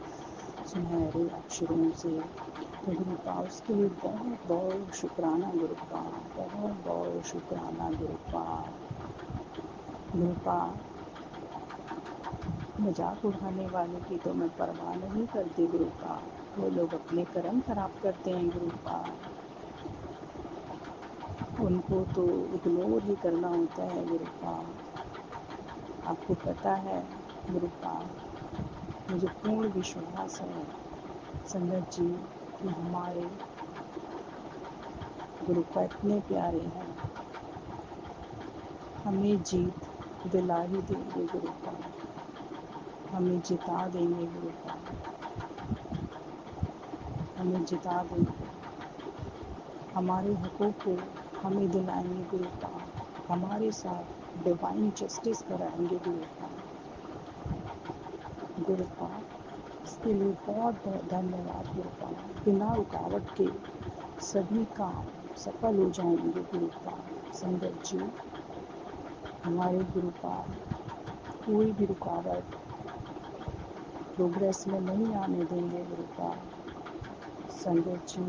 सुनहरे अक्षरों से। तो गुरुपा उसके लिए बहुत बहुत शुक्राना गुरुपा, बहुत बहुत शुक्राना गुरुपा। गुरुपा मजाक उड़ाने वालों की तो मैं परवाह नहीं करती गुरुपा, वो लोग अपने कर्म खराब करते हैं गुरुपा, उनको तो इग्नोर ही करना होता है गुरुपा। आपको पता है गुरुपा, मुझे पूर्ण विश्वास है संगत जी कि हमारे गुरुपा इतने प्यारे हैं, हमें जीत दिला ही देंगे गुरुपा, हमें जिता देंगे गुरुपा, हमें जिता देंगे। हमारे हकों को हमें दिलाएंगे गुरुपा, हमारे साथ डिवाइन जस्टिस कराएंगे गुरुपा। गुरुपा इसके लिए बहुत बहुत धन्यवाद गुरुपा। बिना रुकावट के सभी काम सफल हो जाएंगे गुरुपा। संगत जी हमारे गुरुपा कोई भी रुकावट प्रोग्रेस में नहीं आने देंगे गुरुपा। संगत जी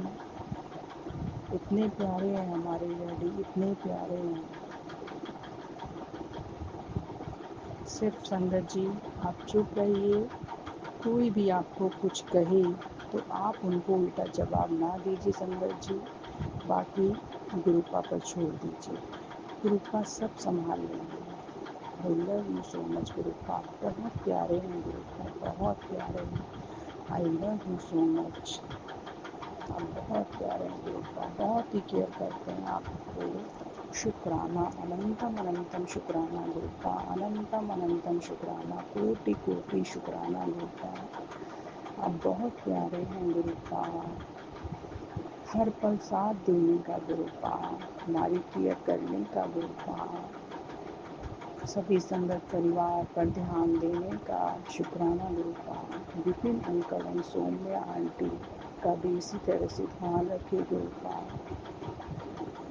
इतने प्यारे हैं हमारे डैडी, इतने प्यारे हैं। सिर्फ संगत जी आप चुप रहिए, कोई भी आपको कुछ कहे तो आप उनको उल्टा जवाब ना दीजिए संगत जी, बाकी गुरुपा पर छोड़ दीजिए, गुरुपा सब संभाल लेंगे। I love you so much Gurupa, बहुत प्यारे हैं गुरुपा, बहुत प्यारे हैं। I love you so much, आप बहुत प्यारे हैं गुरुपा, बहुत ही केयर करते हैं आपको। शुक्राना अनंतम अनंतम शुक्राना गुरुपा, अनंतम अनंतम शुक्राना, कोटि कोटि शुक्राना गुरुपा। आप बहुत प्यारे हैं गुरुपा, हर पल साथ देने का गुरुपा, हमारी केयर करने का गुरुपा, सभी संगत परिवार पर ध्यान देने का शुक्राना Gurupa. Vipin uncle and Saumya aunty का भी इसी तरह से ध्यान रखिए गुरुपा,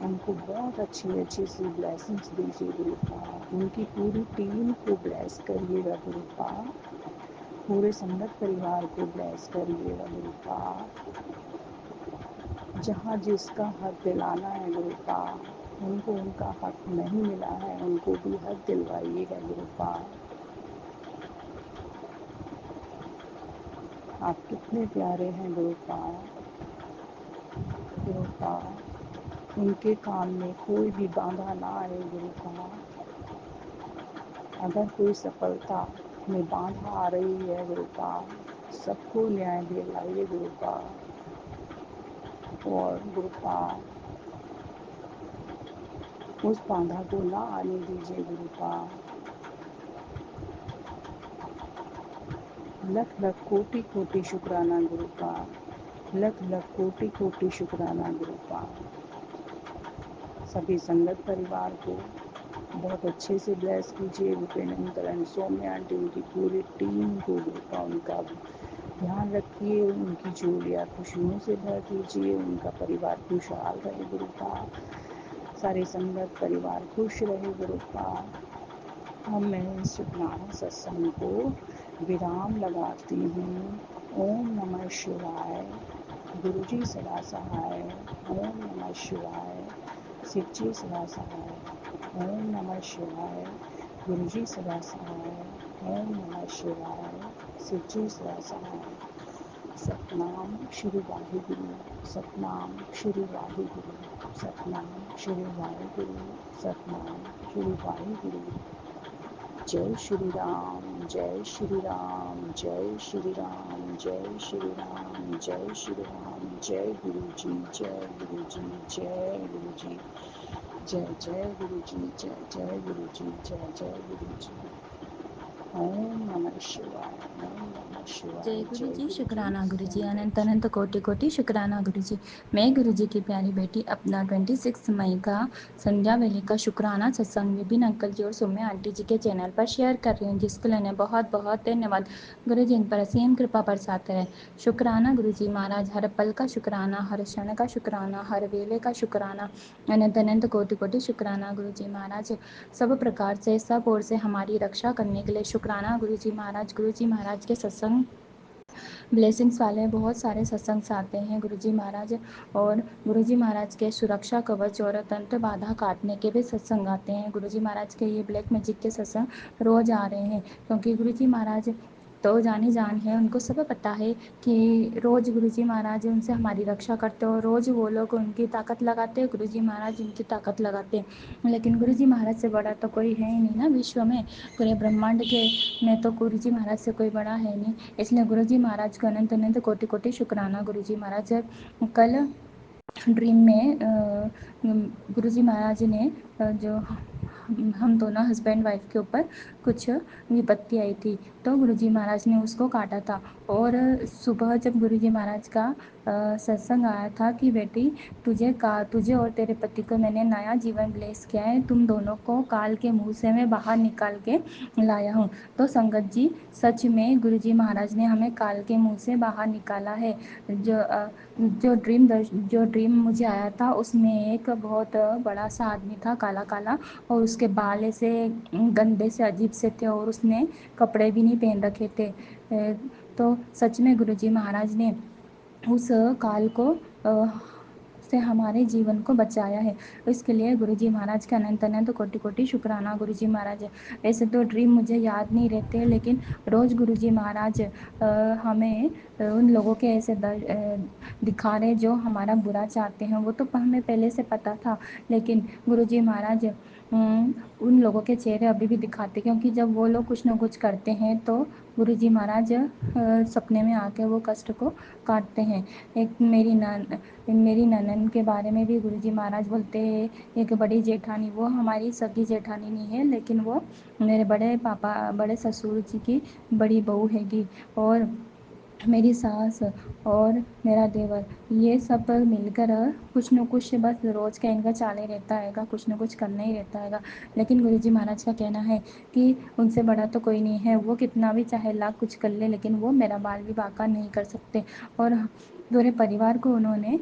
उनको बहुत अच्छी अच्छी सी ब्लेसिंग्स दीजिए गुरुपा, उनकी पूरी टीम को ब्लेस करिएगा गुरुपा, पूरे संगत परिवार को ब्लेस करिएगा गुरुपा। जहाँ जिसका हक दिलाना है गुरुपा, उनको उनका हक नहीं मिला है उनको भी हक दिलवाइएगा गुरुपा। आप कितने प्यारे हैं गुरुपा। गुरुपा उनके काम में कोई भी बाधा ना आए गुरुपा, अगर कोई सफलता में बाधा आ रही है गुरुपा, सबको न्याय दिलाइए गुरुपा। और गुरुपा उस बाधा को ना आने दीजिए गुरुपा। लख लख कोटि कोटि शुक्राना गुरुपा, लख लख कोटि कोटि शुक्राना गुरुपा। सभी संगत परिवार को बहुत अच्छे से ब्लेस कीजिए, Vipin uncle and Saumya aunty उनकी पूरी टीम को गुरुपा उनका ध्यान रखिए, उनकी झोलियाँ खुशियों से भर दीजिए, उनका परिवार खुशहाल रहे गुरुपा, सारे संगत परिवार खुश रहे गुरुपा। अब मैं शुक्राना सत्संग को विराम लगाती हूँ। ओम नमः शिवाय। गुरु जी सदा सहाय। ओम नमः शिवाय। शिव जी सदा सहाय। ओम नमः शिवाय। गुरु जी सदा सहाय। ओम नमः शिवाय। शिव जी सदा सहाय। सतनाम श्री वाहिगुरु। सतनाम श्री वाहिगुरु। सतनाम श्री वाहिगुरु। सतनाम श्री वाहिगुरु। जय श्री राम। जय श्री राम। जय श्री राम। जय श्री राम। जय श्री राम। जय गुरु जी। जय गुरु जी। जय गुरु जी। जय जय गुरु जी। जय जय गुरु जी। जय जय गुरु जी। ओम नमः शिवाय। ओम नमः शिवाय। जय गुरु जय जी, गुरु जी। शुक्राना गुरु जी, अनंत संगत जी। अनंत कोटि कोटि शुक्राना गुरु जी। मैं गुरु जी की प्यारी बेटी अपना 26 मई का संध्या वेले का शुक्राना सत्संग विभिन्न अंकल जी और सौम्या आंटी जी के चैनल पर शेयर कर रही हूँ, जिसके लिए बहुत बहुत धन्यवाद। गुरु जी इन पर असीम कृपा बरसाते रहे। शुक्राना गुरु जी महाराज, हर पल का शुक्राना, हर क्षण का शुक्राना, हर वेले का शुक्राना, अनंत अनंत कोटि कोटि शुक्राना गुरु जी महाराज। सब प्रकार से सब ओर से हमारी रक्षा करने के लिए शुक्राना गुरु जी महाराज। गुरु जी महाराज के सत्संग ब्लेसिंग्स वाले बहुत सारे सत्संग आते हैं गुरुजी महाराज, और गुरुजी महाराज के सुरक्षा कवच और तंत्र बाधा काटने के भी सत्संग आते हैं। गुरुजी महाराज के ये ब्लैक मैजिक के सत्संग रोज आ रहे हैं, क्योंकि गुरुजी महाराज तो जाने जान है, उनको सब पता है कि रोज़ गुरुजी महाराज उनसे हमारी रक्षा करते हो, रोज़ वो लोग उनकी ताकत लगाते हैं, गुरुजी महाराज उनकी ताकत लगाते हैं। लेकिन गुरुजी महाराज से बड़ा तो कोई है ही नहीं ना विश्व में, पूरे ब्रह्मांड के में तो गुरुजी महाराज से कोई बड़ा है नहीं। इसलिए गुरुजी महाराज को अनंत अनंत कोटि कोटि शुक्राना। गुरुजी महाराज कल ड्रीम में गुरुजी महाराज ने जो हम दोनों हस्बैंड वाइफ के ऊपर कुछ विपत्ति आई थी, तो गुरुजी महाराज ने उसको काटा था। और सुबह जब गुरुजी महाराज का सत्संग आया था कि बेटी तुझे और तेरे पति को मैंने नया जीवन ब्लेस किया है, तुम दोनों को काल के मुंह से मैं बाहर निकाल के लाया हूँ। तो संगत जी, सच में गुरुजी महाराज ने हमें काल के मुंह से बाहर निकाला है। जो ड्रीम मुझे आया था उसमें एक बहुत बड़ा सा आदमी था, काला काला, और उसके बाल ऐसे गंदे से अजीब से थे, और उसने कपड़े भी नहीं पहन रखे थे। तो सच में गुरुजी महाराज ने उस काल को से हमारे जीवन को बचाया है। इसके लिए गुरुजी महाराज का अनंत अनंत कोटि कोटि शुक्राना गुरुजी महाराज। ऐसे तो ड्रीम मुझे याद नहीं रहते, लेकिन रोज़ गुरुजी महाराज हमें उन लोगों के ऐसे दिखा रहे जो हमारा बुरा चाहते हैं। वो तो हमें पहले से पता था, लेकिन गुरुजी महाराज उन लोगों के चेहरे अभी भी दिखाते, क्योंकि जब वो लोग कुछ ना कुछ करते हैं तो गुरुजी महाराज सपने में आके वो कष्ट को काटते हैं। एक मेरी ननन के बारे में भी गुरुजी महाराज बोलते हैं, एक बड़ी जेठानी, वो हमारी सगी जेठानी नहीं है, लेकिन वो मेरे बड़े ससुर जी की बड़ी बहू हैगी। और मेरी सास और मेरा देवर, ये सब मिलकर कुछ न कुछ बस रोज़ का इनका चाले रहता हैगा, कुछ न कुछ करना ही रहता हैगा। लेकिन गुरुजी महाराज का कहना है कि उनसे बड़ा तो कोई नहीं है, वो कितना भी चाहे लाख कुछ कर ले, लेकिन वो मेरा बाल भी बांका नहीं कर सकते। और पूरे परिवार को उन्होंने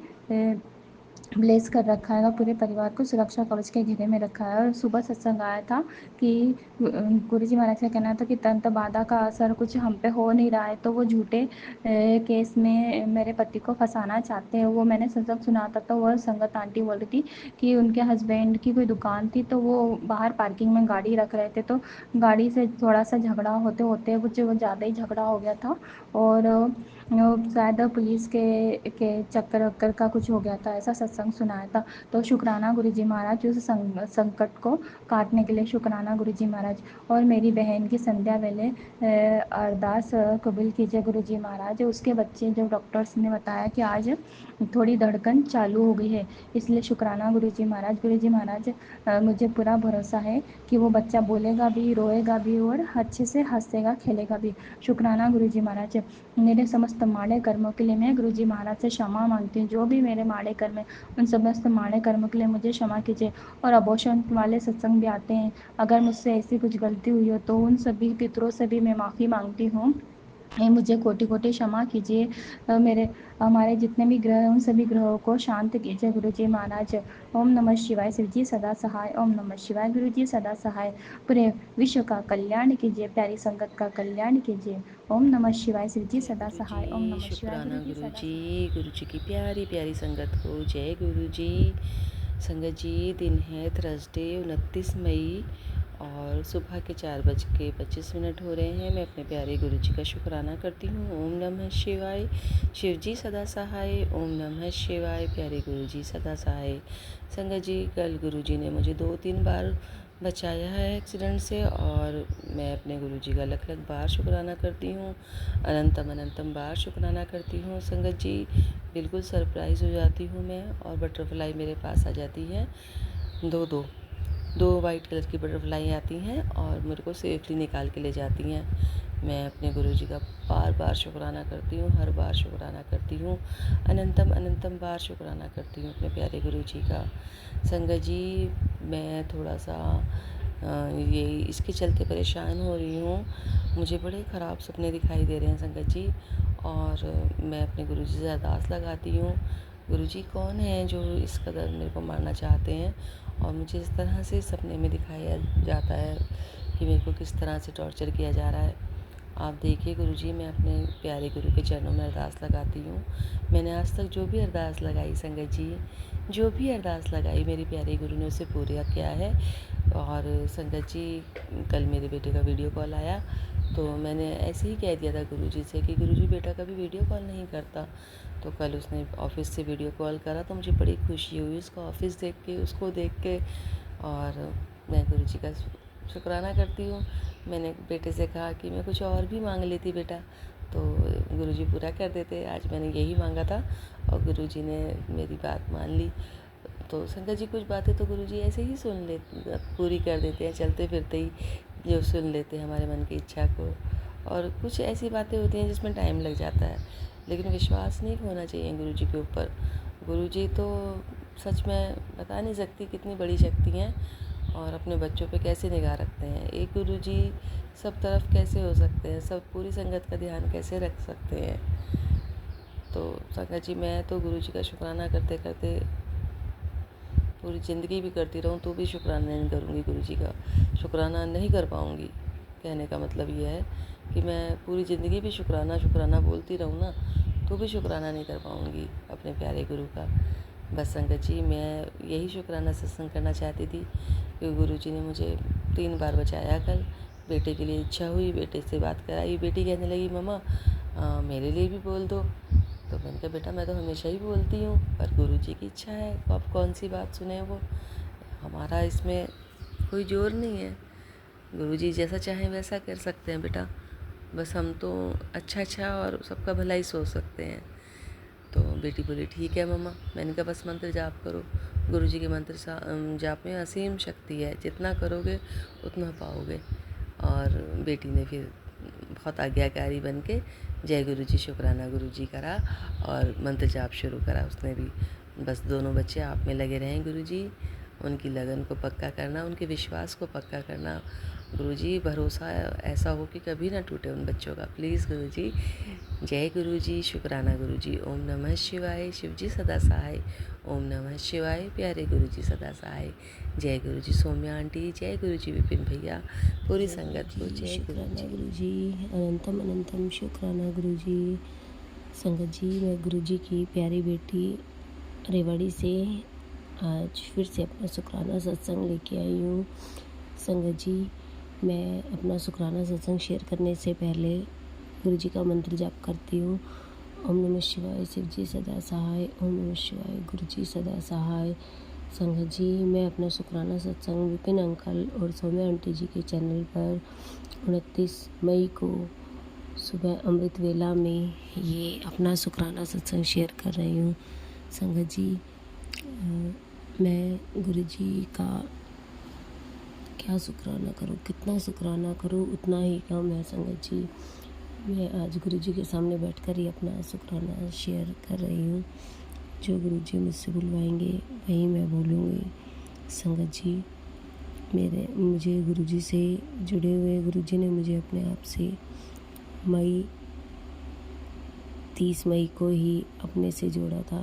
ब्लेस कर रखा है, पूरे परिवार को सुरक्षा कवच के घेरे में रखा है। और सुबह सत्संग आया था कि गुरुजी महाराज का कहना था कि तंत्र बाधा का असर कुछ हम पे हो नहीं रहा है, तो वो झूठे केस में मेरे पति को फंसाना चाहते हैं। वो मैंने सत्संग सुना था, तो वो संगत आंटी बोल रही थी कि उनके हस्बैंड की कोई दुकान थी, तो वो बाहर पार्किंग में गाड़ी रख रहे थे, तो गाड़ी से थोड़ा सा झगड़ा होते होते वो ज़्यादा ही झगड़ा हो गया था, और शायद पुलिस के चक्कर वक्कर का कुछ हो गया था, ऐसा सत्संग सुनाया था। तो शुक्राना गुरुजी महाराज उस संकट को काटने के लिए, शुक्राना गुरुजी महाराज। और मेरी बहन की संध्या वेले अरदास कबूल कीजिए गुरुजी महाराज। उसके बच्चे, जो डॉक्टर्स ने बताया कि आज थोड़ी धड़कन चालू हो गई है, इसलिए शुक्राना गुरुजी महाराज। गुरुजी महाराज, मुझे पूरा भरोसा है कि वो बच्चा बोलेगा भी, रोएगा भी, और अच्छे से हंसेगा खेलेगा भी। शुक्राना गुरुजी महाराज। मेरे समस्त माड़े कर्मों के लिए मैं गुरुजी महाराज से क्षमा मांगती हूँ। जो भी मेरे माड़े कर्म है, उन समस्त माड़े कर्मों के लिए मुझे क्षमा कीजिए। और अबॉर्शन वाले सत्संग भी आते हैं, अगर मुझसे ऐसी कुछ गलती हुई हो तो उन सभी पितरों से भी मैं माफ़ी मांगती हूँ। मुझे कोटि कोटि क्षमा कीजिए। मेरे हमारे जितने भी ग्रह हैं उन सभी ग्रहों को शांत कीजिए गुरु जी महाराज। ओम नमः शिवाय। शिव जी सदा सहाय। ओम नमः शिवाय। गुरु जी सदा सहाय। पूरे विश्व का कल्याण कीजिए, प्यारी संगत का कल्याण कीजिए। ओम नमः शिवाय। शिव जी जय सदा गुरु सहाय। ओम जी, नमः शिवाय। शुक्राना गुरु जी गुरु सदा जी। सहाय। गुरु जी की प्यारी प्यारी संगत को जय गुरु जी। संगत जी, दिन है थर्सडे 29 मई और सुबह के 4:25 हो रहे हैं। मैं अपने प्यारे गुरु जी का शुक्राना करती हूँ। ओम नमः शिवाय। शिव जी सदा सहाय। ओम नमः शिवाय। प्यारे गुरु जी सदा सहाय। संगत जी, कल गुरु जी ने मुझे 2-3 बार बचाया है एक्सीडेंट से और मैं अपने गुरु जी का लख लख बार शुक्राना करती हूँ, अनंतम अनंतम बार शुक्राना करती हूँ। संगत जी, बिल्कुल सरप्राइज़ हो जाती हूँ मैं और बटरफ्लाई मेरे पास आ जाती है। दो वाइट कलर की बटरफ्लाई आती हैं और मेरे को सेफली निकाल के ले जाती हैं। मैं अपने गुरु जी का बार बार शुक्राना करती हूँ, हर बार शुक्राना करती हूँ, अनंतम अनंतम बार शुक्राना करती हूँ अपने प्यारे गुरु जी का। संगत जी, मैं थोड़ा सा ये इसके चलते परेशान हो रही हूँ। मुझे बड़े ख़राब सपने दिखाई दे रहे हैं संगत जी और मैं अपने गुरु जी से अरदास लगाती हूँ। गुरु जी कौन है जो इस कदर मेरे को मारना चाहते हैं और मुझे इस तरह से सपने में दिखाया जाता है कि मेरे को किस तरह से टॉर्चर किया जा रहा है। आप देखिए गुरु जी, मैं अपने प्यारे गुरु के चरणों में अरदास लगाती हूँ। मैंने आज तक जो भी अरदास लगाई संगत जी, जो भी अरदास लगाई मेरे प्यारे गुरु ने उसे पूरा किया है। और संगत जी, कल मेरे बेटे का वीडियो कॉल आया तो मैंने ऐसे ही कह दिया था गुरु जी से कि गुरु जी बेटा कभी वीडियो कॉल नहीं करता। तो कल उसने ऑफिस से वीडियो कॉल करा तो मुझे बड़ी खुशी हुई उसका ऑफिस देख के, उसको देख के। और मैं गुरु जी का शुक्राना करती हूँ। मैंने बेटे से कहा कि मैं कुछ और भी मांग लेती बेटा, तो गुरुजी पूरा कर देते। आज मैंने यही मांगा था और गुरुजी ने मेरी बात मान ली। तो संगत जी, कुछ बातें तो गुरुजी ऐसे ही पूरी कर देते हैं, चलते फिरते ही जो सुन लेते हैं हमारे मन की इच्छा को। और कुछ ऐसी बातें होती हैं जिसमें टाइम लग जाता है, लेकिन विश्वास नहीं खोना चाहिए गुरुजी के ऊपर। गुरुजी तो सच में बता नहीं सकती कितनी बड़ी शक्ति हैं और अपने बच्चों पे कैसे निगाह रखते हैं। एक गुरुजी सब तरफ कैसे हो सकते हैं, सब पूरी संगत का ध्यान कैसे रख सकते हैं। तो संगत जी, मैं तो गुरुजी का शुक्राना करते करते पूरी ज़िंदगी भी करती रहूँ तो भी शुक्राना नहीं करूँगी, गुरुजी का शुक्राना नहीं कर पाऊँगी। कहने का मतलब ये है कि मैं पूरी ज़िंदगी भी शुक्राना बोलती रहूँ ना तो भी शुक्राना नहीं कर पाऊँगी अपने प्यारे गुरु का। बस संगत जी, मैं यही शुक्राना सत्संग करना चाहती थी कि गुरुजी ने मुझे 3 बार बचाया। कल बेटे के लिए इच्छा हुई, बेटे से बात कराई, बेटी कहने लगी मम्मा मेरे लिए भी बोल दो। तो मैंने कहा बेटा मैं तो हमेशा ही बोलती हूँ, पर गुरुजी की इच्छा है, तो आप कौन सी बात सुने वो, हमारा इसमें कोई जोर नहीं है। गुरुजी जैसा चाहें वैसा कर सकते हैं बेटा, बस हम तो अच्छा और सबका भला ही सोच सकते हैं। तो बेटी बोली ठीक है मम्मा। मैंने कहा बस मंत्र जाप करो। गुरुजी के मंत्र जाप में असीम शक्ति है, जितना करोगे उतना पाओगे। और बेटी ने फिर बहुत आज्ञाकारी बन के जय गुरुजी शुक्राना गुरुजी करा और मंत्र जाप शुरू करा उसने भी। बस दोनों बच्चे आप में लगे रहें गुरुजी, उनकी लगन को पक्का करना, उनके विश्वास को पक्का करना। गुरुजी, भरोसा ऐसा हो कि कभी ना टूटे उन बच्चों का, प्लीज़ गुरुजी। जय गुरुजी, शुक्राना गुरुजी। ओम नमः शिवाय। शिवजी सदा सहाय। ओम नमः शिवाय। प्यारे गुरुजी सदा सहाय। जय गुरुजी सौम्या आंटी, जय गुरुजी विपिन भैया, पूरी संगत को जय शुक्राना गुरुजी। अनंतम अनंतम शुक्राना गुरुजी। संगत जी, मैं गुरुजी की प्यारी बेटी रेवाड़ी से आज फिर से अपना शुक्राना सत्संग लेके आई हूँ। संगत जी, मैं अपना शुक्राना सत्संग शेयर करने से पहले गुरुजी का मंत्र जाप करती हूँ। ओम नमः शिवाय। शिवजी सदा सहाय। ओम नमः शिवाय। गुरुजी सदा सहाय। संगत जी, मैं अपना शुक्राना सत्संग विपिन अंकल और सौम्या आंटी जी के चैनल पर 29 मई को सुबह अमृत वेला में ये अपना शुक्राना सत्संग शेयर कर रही हूँ। संगत जी, मैं गुरुजी का क्या शुक्राना करूँ, कितना शुक्राना करूँ, उतना ही कम है। संगत जी, मैं आज गुरुजी के सामने बैठकर ही अपना शुक्राना शेयर कर रही हूँ। जो गुरुजी मुझसे बुलवाएंगे वही मैं बोलूँगी। संगत जी, मुझे गुरुजी से जुड़े हुए गुरुजी ने मुझे अपने आप से मई 30 मई को ही अपने से जोड़ा था।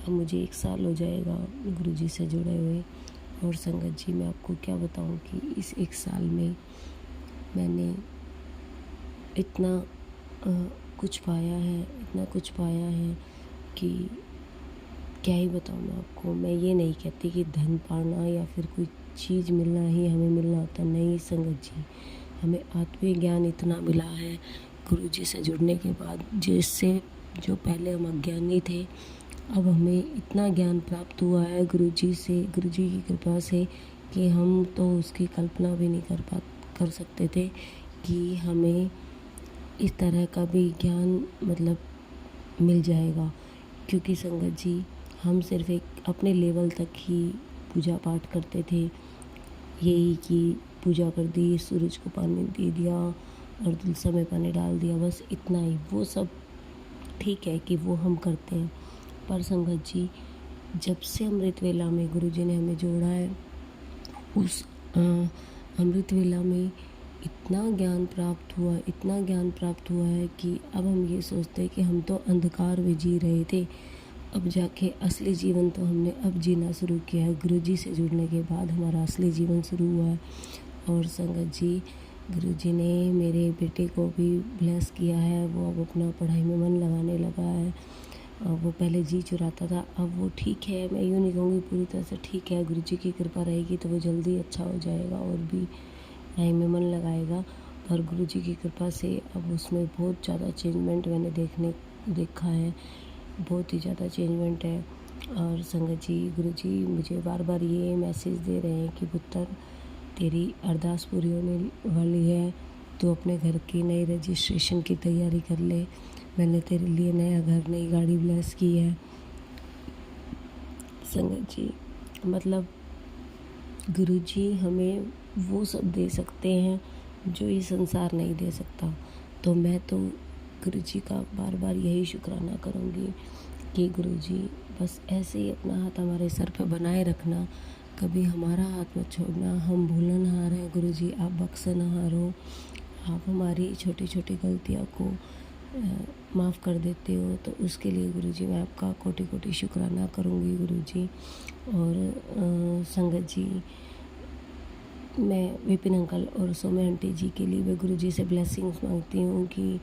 अब मुझे 1 साल हो जाएगा गुरुजी से जुड़े हुए। और संगत जी, मैं आपको क्या बताऊं कि इस 1 साल में मैंने इतना कुछ पाया है कि क्या ही बताऊं मैं आपको। मैं ये नहीं कहती कि धन पाना या फिर कोई चीज़ मिलना ही हमें मिलना होता, नहीं संगत जी। हमें आत्मीय ज्ञान इतना मिला है गुरुजी से जुड़ने के बाद, जिससे जो पहले हम अज्ञानी थे, अब हमें इतना ज्ञान प्राप्त हुआ है गुरुजी की कृपा से कि हम तो उसकी कल्पना भी नहीं कर सकते थे कि हमें इस तरह का भी ज्ञान मतलब मिल जाएगा। क्योंकि संगत जी, हम सिर्फ एक अपने लेवल तक ही पूजा पाठ करते थे, यही कि पूजा कर दी, सूरज को पानी दे दिया और तुलसी में पानी डाल दिया, बस इतना ही। वो सब ठीक है कि वो हम करते हैं, पर संगत जी, जब से अमृत वेला में गुरुजी ने हमें जोड़ा है, उस अमृत वेला में इतना ज्ञान प्राप्त हुआ है कि अब हम ये सोचते हैं कि हम तो अंधकार में जी रहे थे, अब जाके असली जीवन तो हमने अब जीना शुरू किया है। गुरुजी से जुड़ने के बाद हमारा असली जीवन शुरू हुआ है। और संगत जी, गुरुजी ने मेरे बेटे को भी ब्लेस किया है, वो अब अपना पढ़ाई में मन लगाने लगा है। वो पहले जी चुराता था, अब वो ठीक है। मैं यूँ नहीं कहूँगी पूरी तरह से ठीक है, गुरुजी की कृपा रहेगी तो वो जल्दी अच्छा हो जाएगा और भी पढ़ाई में मन लगाएगा। पर गुरुजी की कृपा से अब उसमें बहुत ज़्यादा चेंजमेंट मैंने देखा है, बहुत ही ज़्यादा चेंजमेंट है। और संगत जी, गुरुजी मुझे बार बार ये मैसेज दे रहे हैं कि पुत्र, तेरी अरदास पूरी होने वाली है, तो अपने घर की नई रजिस्ट्रेशन की तैयारी कर ले। मैंने तेरे लिए नया घर, नई गाड़ी ब्लेस की है। संगत जी, मतलब गुरुजी हमें वो सब दे सकते हैं जो ये संसार नहीं दे सकता। तो मैं तो गुरुजी का बार बार यही शुक्राना करूँगी कि गुरुजी बस ऐसे ही अपना हाथ हमारे सर पे बनाए रखना, कभी हमारा हाथ मत छोड़ना। हम भूलनहार हैं गुरुजी, आप बख्शनहार हो, आप हमारी छोटी छोटी गलतियों को माफ़ कर देते हो, तो उसके लिए गुरुजी मैं आपका कोटि कोटि शुक्राना करूँगी गुरुजी। और संगत जी, मैं विपिन अंकल और सोमे आंटी जी के लिए भी गुरुजी से ब्लेसिंग्स मांगती हूँ कि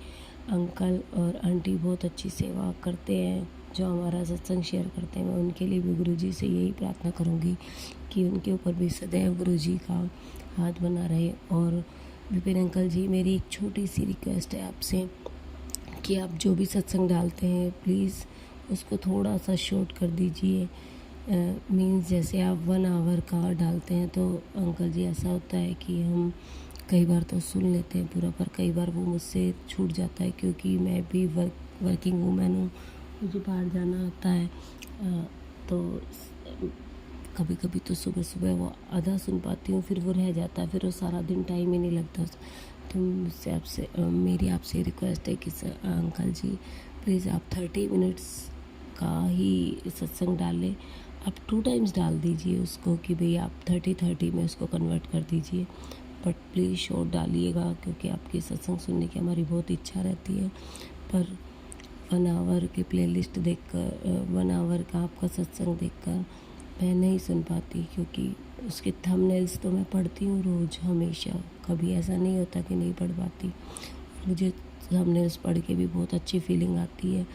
अंकल और आंटी बहुत अच्छी सेवा करते हैं, जो हमारा सत्संग शेयर करते हैं। मैं उनके लिए भी गुरुजी से यही प्रार्थना करूँगी कि उनके ऊपर भी सदैव गुरुजी का हाथ बना रहे। और विपिन अंकल जी, मेरी एक छोटी सी रिक्वेस्ट है आपसे कि आप जो भी सत्संग डालते हैं, प्लीज़ उसको थोड़ा सा शॉर्ट कर दीजिए। मीन्स जैसे आप 1 आवर का डालते हैं तो अंकल जी ऐसा होता है कि हम कई बार तो सुन लेते हैं पूरा, पर कई बार वो मुझसे छूट जाता है, क्योंकि मैं भी वर्किंग वूमेन हूँ, मुझे बाहर जाना होता है। तो कभी कभी तो सुबह सुबह वो आधा सुन पाती हूँ, फिर वो रह जाता है, फिर वो सारा दिन टाइम ही नहीं लगता। तो मुझसे मेरी आपसे रिक्वेस्ट है कि अंकल जी, प्लीज़ आप 30 मिनट्स का ही सत्संग डाल लें। आप 2 टाइम्स डाल दीजिए उसको कि भाई आप 30 में उसको कन्वर्ट कर दीजिए, बट प्लीज़ शॉर्ट डालिएगा, क्योंकि आपकी सत्संग सुनने की हमारी बहुत इच्छा रहती है। पर 1 आवर की प्लेलिस्ट देखकर, 1 आवर का आपका सत्संग देखकर मैं नहीं सुन पाती, क्योंकि उसके थंबनेल्स तो मैं पढ़ती हूँ रोज़ हमेशा, कभी ऐसा नहीं होता कि नहीं पढ़ पाती। मुझे थंबनेल्स पढ़ के भी बहुत अच्छी फीलिंग आती है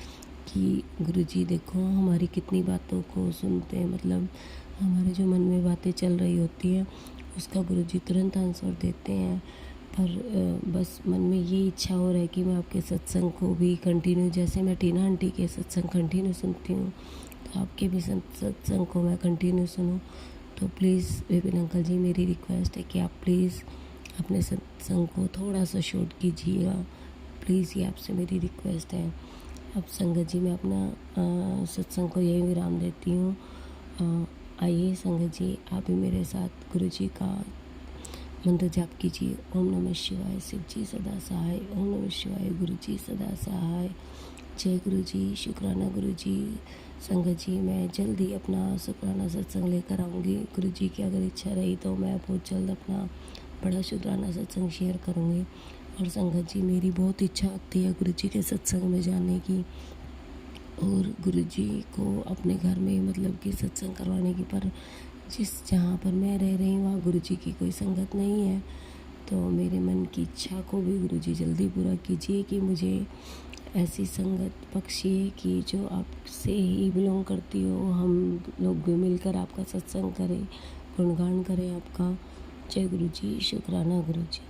कि गुरुजी देखो हमारी कितनी बातों को सुनते हैं, मतलब हमारे जो मन में बातें चल रही होती हैं उसका गुरुजी तुरंत आंसर देते हैं। पर बस मन में ये इच्छा हो रहा है कि मैं आपके सत्संग को भी कंटिन्यू, जैसे मैं टीना आंटी के सत्संग कंटिन्यू सुनती हूँ, तो आपके भी सत्संग को मैं कंटिन्यू सुनूँ। तो प्लीज़ विपिन अंकल जी, मेरी रिक्वेस्ट है कि आप प्लीज़ अपने सत्संग को थोड़ा सा शॉर्ट कीजिएगा, प्लीज़, ये आपसे मेरी रिक्वेस्ट है। अब संगत जी, मैं अपना सत्संग को यही विराम देती हूँ। आइए संगत जी, आप भी मेरे साथ गुरुजी का मंत्र जाप कीजिए। ओम नमः शिवाय, शिव जी सदा सहाय। ओम नमः शिवाय, गुरु जी सदा सहाय। जय गुरु जी, शुक्राना गुरु जी। संगत जी, मैं जल्द ही अपना शुक्राना सत्संग लेकर आऊँगी। गुरु जी की अगर इच्छा रही तो मैं बहुत जल्द अपना बड़ा शुक्राना सत्संग शेयर करूँगी। और संगत जी मेरी बहुत इच्छा होती है गुरु जी के सत्संग में जाने की और गुरु जी को अपने घर में मतलब कि सत्संग करवाने की, पर जहाँ पर मैं रह रही हूँ वहाँ गुरु जी की कोई संगत नहीं है। तो मेरे मन की इच्छा को भी गुरु जी जल्दी पूरा कीजिए कि मुझे ऐसी संगत बख्शिए कि जो आपसे ही बिलोंग करती हो, हम लोग भी मिलकर आपका सत्संग करें, गुणगान करें आपका। जय गुरु जी, शुक्राना गुरु जी।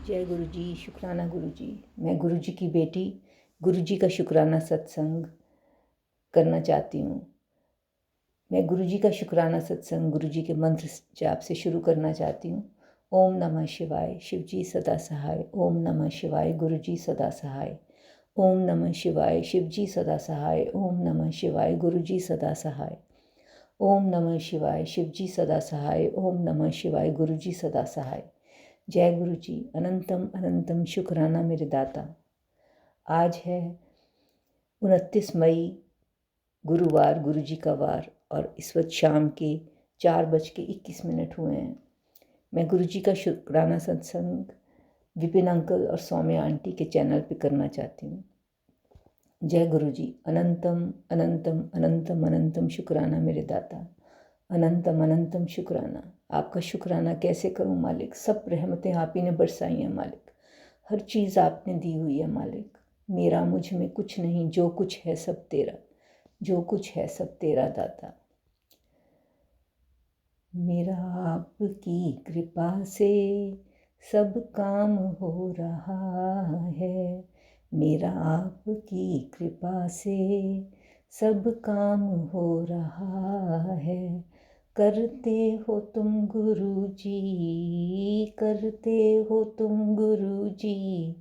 जय गुरु जी, शुक्राना गुरु जी। मैं गुरु जी की बेटी गुरु जी का शुक्राना सत्संग करना चाहती हूँ। मैं गुरु जी का शुक्राना सत्संग गुरु जी के मंत्र जाप से शुरू करना चाहती हूँ। ओम नमः शिवाय, शिव जी सदा सहाय। ओम नमः शिवाय, गुरु जी सदा सहाय। ओम नमः शिवाय, शिव जी सदा सहाय। ओम नमः शिवाय, गुरु जी सदा सहाय। ओम नमः शिवाय, शिव जी सदा सहाय। ओम नमः शिवाय, गुरु जी सदा सहाय। जय गुरु जी। अनंतम अनंतम शुक्राना मेरे दाता। आज है 29 मई, गुरुवार, गुरु जी का वार, और इस वक्त शाम के 4:21 हुए हैं। मैं गुरु जी का शुक्राना सत्संग विपिन अंकल और सौम्या आंटी के चैनल पे करना चाहती हूँ। जय गुरु जी। अनंतम अनंतम अनंतम अनंतम शुक्राना मेरे दाता। अनंतम अनंतम शुक्राना। आपका शुक्राना कैसे करूं मालिक। सब रहमतें आप ही ने बरसाई हैं मालिक। हर चीज़ आपने दी हुई है मालिक। मेरा मुझ में कुछ नहीं, जो कुछ है सब तेरा, जो कुछ है सब तेरा दाता। मेरा आपकी कृपा से सब काम हो रहा है। मेरा आपकी कृपा से सब काम हो रहा है। करते हो तुम गुरु जी, करते हो तुम गुरु जी,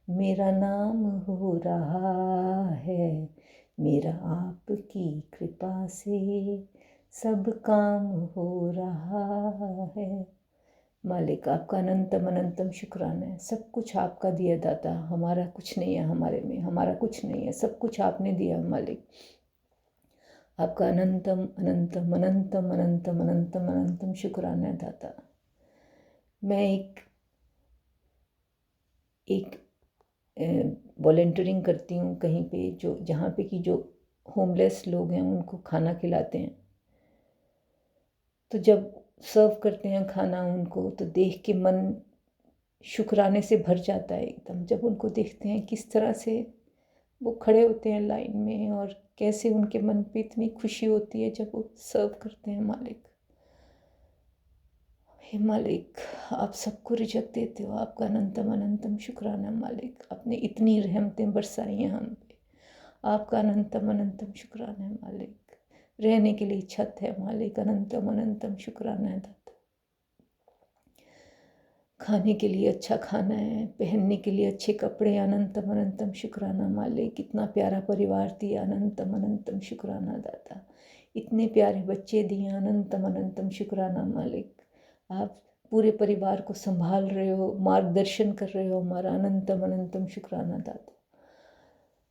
मेरा नाम हो रहा है। मेरा आपकी कृपा से सब काम हो रहा है। मालिक आपका अनंतम अनंतम शुक्राना है। सब कुछ आपका दिया दाता, हमारा कुछ नहीं है, हमारे में हमारा कुछ नहीं है, सब कुछ आपने दिया मालिक। आपका अनंतम अनंतम अनंतम अनंतम अनंतम अनंतम शुक्राना है दाता। मैं एक वॉलंटियरिंग करती हूँ कहीं पे, जो जहाँ पे कि जो होमलेस लोग हैं उनको खाना खिलाते हैं। तो जब सर्व करते हैं खाना उनको, तो देख के मन शुक्राने से भर जाता है एकदम। जब उनको देखते हैं किस तरह से वो खड़े होते हैं लाइन में, और कैसे उनके मन पे इतनी खुशी होती है जब वो सर्व करते हैं मालिक। हे मालिक, आप सबको रिजक देते हो। आपका अनंतम अनंतम शुक्राना मालिक। आपने इतनी रहमतें बरसाई हैं हम पे। आपका अनंतम अनंतम शुक्राना है मालिक। रहने के लिए छत है मालिक। अनंतम अनंतम शुक्राना है दाता। खाने के लिए अच्छा खाना है, पहनने के लिए अच्छे कपड़े। अनंतम अनंतम शुक्राना मालिक। कितना प्यारा परिवार दिया। अनंतम अनंतम शुक्राना दाता। इतने प्यारे बच्चे दिए। अनंतम अनंतम शुक्राना मालिक। आप पूरे परिवार को संभाल रहे हो, मार्गदर्शन कर रहे हो हमारा। अनंतम अनंतम शुक्राना दाता।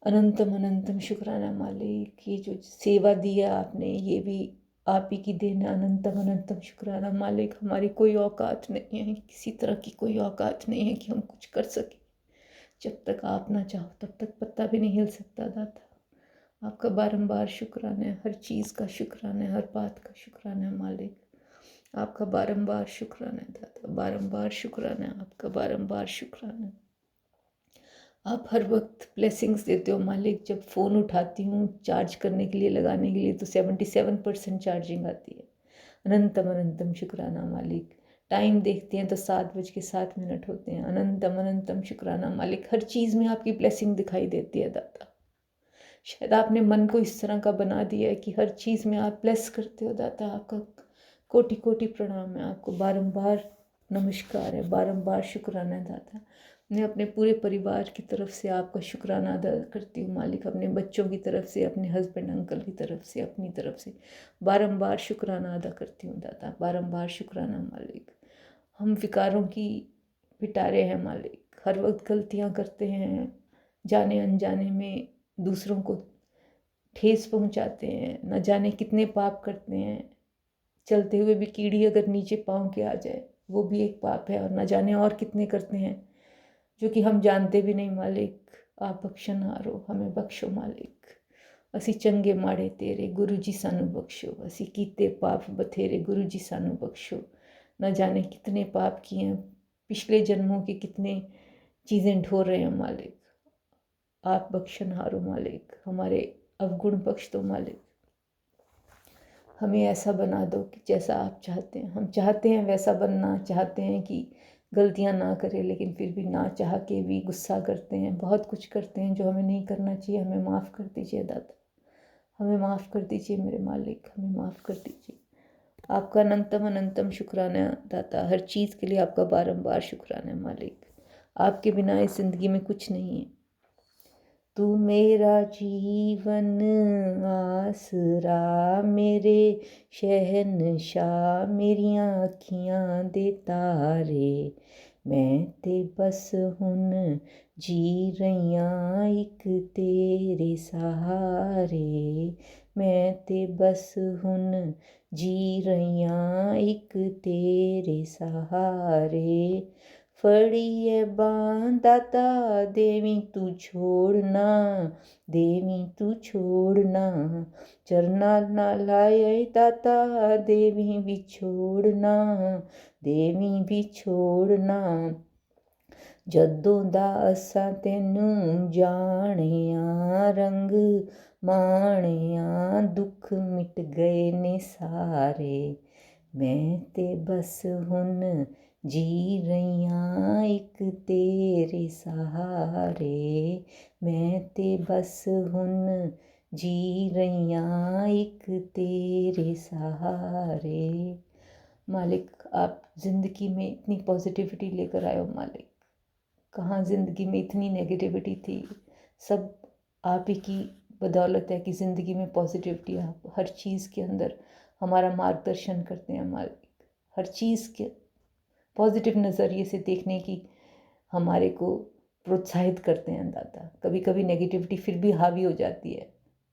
अनंतम अनंतम शुक्राना मालिक। ये जो सेवा दिया आपने, ये भी आप ही की देन है। अनंतम अनंतम शुक्राना मालिक। हमारी कोई औकात नहीं है, किसी तरह की कोई औकात नहीं है कि हम कुछ कर सकें। जब तक आप ना चाहो तब तक पत्ता भी नहीं हिल सकता दाता। आपका बारंबार शुक्राना है, हर चीज़ का शुक्राना है, हर बात का शुक्राना है मालिक। आपका बारंबार शुक्राना है दाता। बारंबार शुक्राना है आपका, बारंबार शुक्राना है। आप हर वक्त ब्लेसिंग्स देते हो मालिक। जब फ़ोन उठाती हूँ चार्ज करने के लिए, लगाने के लिए, तो 77% चार्जिंग आती है। अनंतम अनंतम शुक्राना मालिक। टाइम देखते हैं तो 7:07 होते हैं। अनंतम अनंतम शुक्राना मालिक। हर चीज़ में आपकी ब्लेसिंग दिखाई देती है दाता। शायद आपने मन को इस तरह का बना दिया है कि हर चीज़ में आप ब्लेस करते हो दाता। आपका कोटि कोटि प्रणाम है आपको। बारंबार नमस्कार है, बारंबार शुक्राना है दाता। मैं अपने पूरे परिवार की तरफ से आपका शुक्राना अदा करती हूँ मालिक। अपने बच्चों की तरफ से, अपने हस्बैंड अंकल की तरफ से, अपनी तरफ से बारंबार शुक्राना अदा करती हूँ दाता। बारंबार शुक्राना मालिक। हम विकारों की पिटारे हैं मालिक। हर वक्त गलतियाँ करते हैं, जाने अनजाने में दूसरों को ठेस पहुँचाते हैं। न जाने कितने पाप करते हैं। चलते हुए भी कीड़ी अगर नीचे पाँव के आ जाए वो भी एक पाप है, और न जाने और कितने करते हैं जो कि हम जानते भी नहीं। मालिक आप बख्शनहारो, हमें बख्शो मालिक। ਅਸੀਂ ਚੰਗੇ ਮਾੜੇ ਤੇਰੇ, गुरु जी सानू बख्शो। ਅਸੀਂ ਕੀਤੇ पाप बथेरे, गुरु जी सानू बख्शो। न जाने कितने पाप किए हैं, पिछले जन्मों के कितने चीज़ें ढो रहे हैं मालिक। आप बख्शनहारो मालिक, हमारे अवगुण बख्श दो मालिक। हमें ऐसा बना दो कि जैसा आप चाहते हैं। हम चाहते हैं वैसा बनना, चाहते हैं कि गलतियां ना करें, लेकिन फिर भी ना चाह के भी गुस्सा करते हैं, बहुत कुछ करते हैं जो हमें नहीं करना चाहिए। हमें माफ़ कर दीजिए दाता, हमें माफ़ कर दीजिए मेरे मालिक, हमें माफ़ कर दीजिए। आपका अनंतम अनंतम शुक्राना दाता, हर चीज़ के लिए आपका बारंबार शुक्राना मालिक। आपके बिना इस ज़िंदगी में कुछ नहीं है। तू मेरा जीवन आसरा, मेरे शहनशाह, मेरियां अखियां दे तारे। मैं ते बस हुन जी रहियां इक तेरे सहारे। मैं ते बस हुन जी रहियां इक तेरे सहारे। फड़िए बांह दाता देवी तू छोड़ना, देवी तू छोड़ना। चरना ना लाए दाता देवी भी छोड़ना, देवी भी छोड़ना। जदों दा असां तैनू जानिया, रंग माणिया, दुख मिट गए ने सारे। मैं ते बस हुन जी रहियां इक तेरे सहारे। मैं ते बस हुन जी रहियां इक तेरे सहारे। मालिक आप ज़िंदगी में इतनी पॉजिटिविटी लेकर आए हो मालिक। कहाँ ज़िंदगी में इतनी नेगेटिविटी थी, सब आप ही की बदौलत है कि ज़िंदगी में पॉजिटिविटी। आप हर चीज़ के अंदर हमारा मार्गदर्शन करते हैं मालिक, हर चीज़ के पॉजिटिव नज़रिए से देखने की हमारे को प्रोत्साहित करते हैं दाता। कभी कभी नेगेटिविटी फिर भी हावी हो जाती है,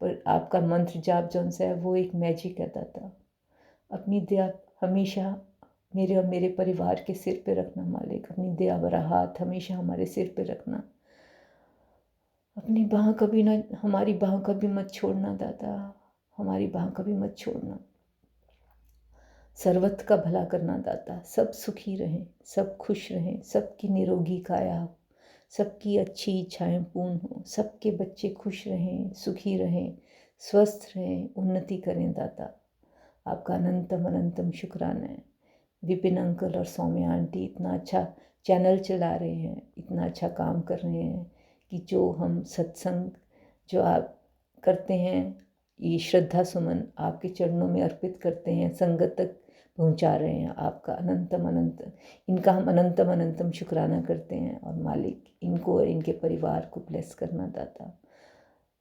पर आपका मंत्र जाप जौन सा है वो एक मैजिक है दाता। अपनी दया हमेशा मेरे और मेरे परिवार के सिर पे रखना मालिक। अपनी दया भरा हाथ हमेशा हमारे सिर पे रखना। अपनी बाह कभी ना, हमारी बाह कभी मत छोड़ना दाता, हमारी बाह कभी मत छोड़ना। सर्वत्र का भला करना दाता, सब सुखी रहें, सब खुश रहें, सबकी निरोगी काया हो, सबकी अच्छी इच्छाएं पूर्ण हो, सबके बच्चे खुश रहें, सुखी रहें, स्वस्थ रहें, उन्नति करें दाता। आपका अनंतम अनंतम शुक्राना है। विपिन अंकल और सौम्या आंटी इतना अच्छा चैनल चला रहे हैं, इतना अच्छा काम कर रहे हैं कि जो हम सत्संग जो आप करते हैं, ये श्रद्धा सुमन आपके चरणों में अर्पित करते हैं, संगत तक पहुंचा रहे हैं। आपका अनंतम अनंत, इनका हम अनंतम अनंतम शुक्राना करते हैं। और मालिक इनको और इनके परिवार को ब्लेस करना दाता,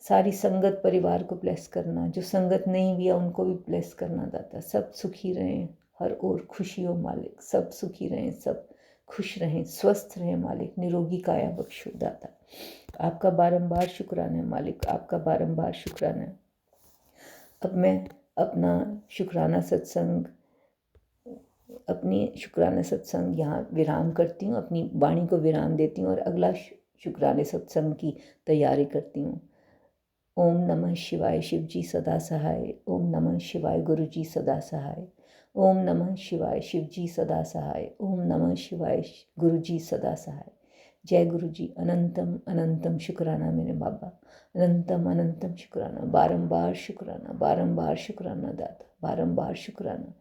सारी संगत परिवार को ब्लेस करना, जो संगत नहीं भी है उनको भी ब्लेस करना दाता। सब सुखी रहें, हर ओर खुशी हो मालिक, सब सुखी रहें, सब खुश रहें, स्वस्थ रहें मालिक, निरोगी काया बख्शो दाता। आपका बारंबार शुक्राना है मालिक, आपका बारंबार शुक्राना है। अब मैं अपना शुक्राना सत्संग यहाँ विराम करती हूँ, अपनी वाणी को विराम देती हूँ और अगला शुक्राने सत्संग की तैयारी करती हूँ। ओम नमः शिवाय, शिव जी सदा सहाय। ओम नमः शिवाय, गुरु जी सदा सहाय। ओम नमः शिवाय, शिव जी सदा सहाय। ओम नमः शिवाय, गुरु जी सदा सहाय। जय गुरु जी। अनंतम अनंतम शुक्राना मेरे बाबा, अनंतम अनंतम शुक्राना, बारंबार शुक्राना, बारंबार शुक्राना दाता, बारंबार शुक्राना।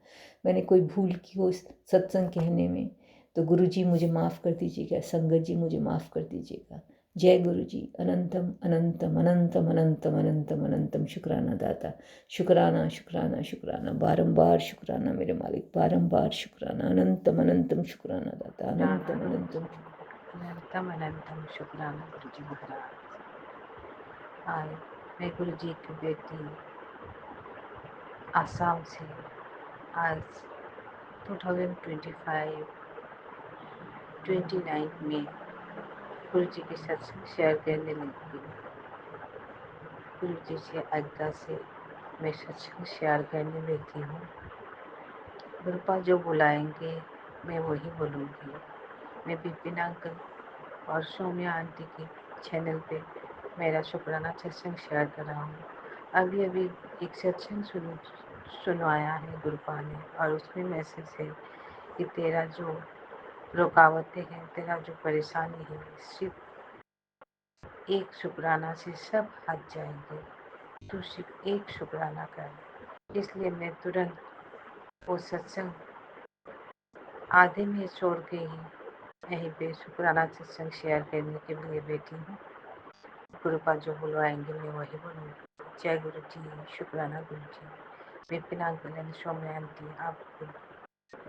मैंने कोई भूल की हो इस सत्संग कहने में तो गुरु जी मुझे माफ़ कर दीजिएगा, संगत जी मुझे माफ़ कर दीजिएगा। जय गुरु जी। अनंतम अनंतम अनंतम अनंतम अनंतम अनंतम शुक्राना दाता, शुक्राना शुक्राना शुक्राना, बारंबार शुक्राना मेरे मालिक, बारंबार शुक्राना, अनंतम अनंतम शुक्राना दाता, अनंतम अनंतम अनंतम अनंतम शुक्राना गुरु जी महाराज। आज मैं गुरु जी की बेटी आसाम से आज 2025 29 में गुरु जी के सत्संग शेयर करने लगी। गुरु जी से आज्ञा से मैं सत्संग शेयर करने लगी हूँ। गुरुपा जो बुलाएंगे मैं वही बोलूँगी। मैं विपिन अंकल और सौम्या आंटी के चैनल पे मेरा शुक्राना सत्संग शेयर कर रहा हूँ। अभी अभी एक सत्संग सुनवाया है गुरुपा ने, और उसमें मैसेज है कि तेरा जो रुकावटें हैं, तेरा जो परेशानी है, सिर्फ एक शुक्राना से सब हट जाएंगे। तू सिर्फ एक शुक्राना कर। इसलिए मैं तुरंत वो सत्संग आधे में छोड़ के ही यहीं पे शुक्राना सत्संग शेयर करने के लिए बैठी हूँ। गुरुपा जो बुलवाएंगे मैं वही बोलूँगी। जय गुरु जी, शुक्राना Guru ji. Vipin uncle and Saumya aunty, आपको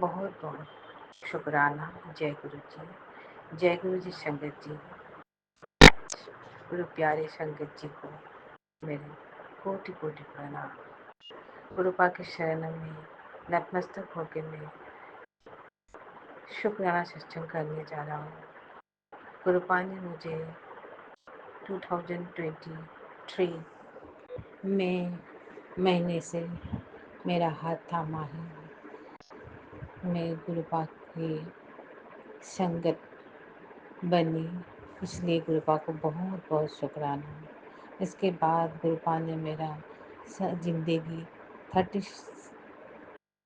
बहुत बहुत शुक्राना। जय गुरु जी। जय गुरु जी संगत जी, गुरु प्यारे संगत जी को मेरे कोटि कोटि प्रणाम। गुरुपा के शरण में नतमस्तक होकर मैं शुक्राना सत्संग करने जा रहा हूँ। गुरुपा ने मुझे 2023 में महीने से मेरा हाथ थामा है। मैं गुरुपा की संगत बनी, इसलिए गुरुपा को बहुत बहुत शुक्राना। इसके बाद गुरुपा ने मेरा ज़िंदगी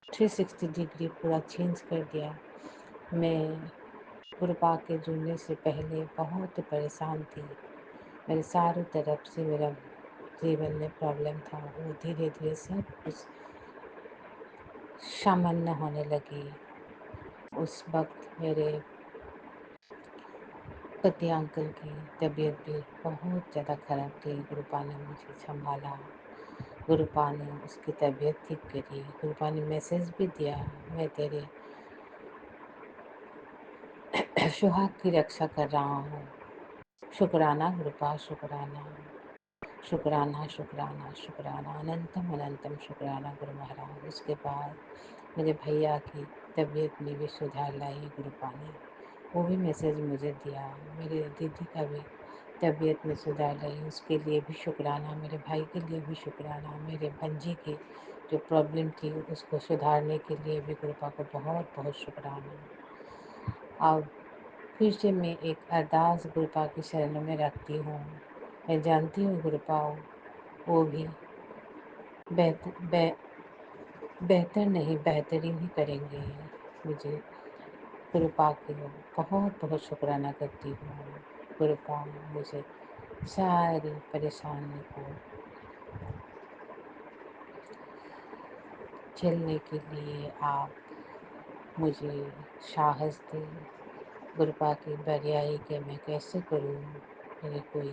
360 डिग्री पूरा चेंज कर दिया। मैं गुरुपा के जुड़ने से पहले बहुत परेशान थी। मेरे चारों तरफ से मेरा जीवन में प्रॉब्लम था, वो धीरे धीरे सब कुछ सामान्य होने लगी। उस वक्त मेरे पति अंकल की तबीयत भी बहुत ज़्यादा खराब थी। गुरुपा ने मुझे संभाला, गुरुपा ने उसकी तबीयत ठीक करी। गुरुपा ने मैसेज भी दिया, मैं तेरे सुहाग की रक्षा कर रहा हूँ। शुक्राना गुरुपा, शुक्राना शुक्राना शुक्राना शुक्राना, अनंतम अनंतम शुक्राना गुरु महाराज। उसके बाद मेरे भैया की तबीयत में भी सुधार लाई गुरुपा ने, वो भी मैसेज मुझे दिया। मेरे दीदी का भी तबीयत में सुधार लाई, उसके लिए भी शुक्राना। मेरे भाई के लिए भी शुक्राना। मेरे भंजी की जो प्रॉब्लम थी उसको सुधारने के लिए भी गुरुपा को बहुत बहुत शुक्राना। अब फिर से मैं एक अरदास गुरुपा की शरण में रखती हूँ। मैं जानती हूँ गुरुपा वो भी बेहतर नहीं, बेहतरीन ही करेंगे। मुझे गुरुपा की बहुत बहुत शुक्राना करती हूँ। गुरुपा मुझे सारी परेशानी को झेलने के लिए आप मुझे साहस दें। गुरुपा की बरियाई के मैं कैसे करूँ, मेरी कोई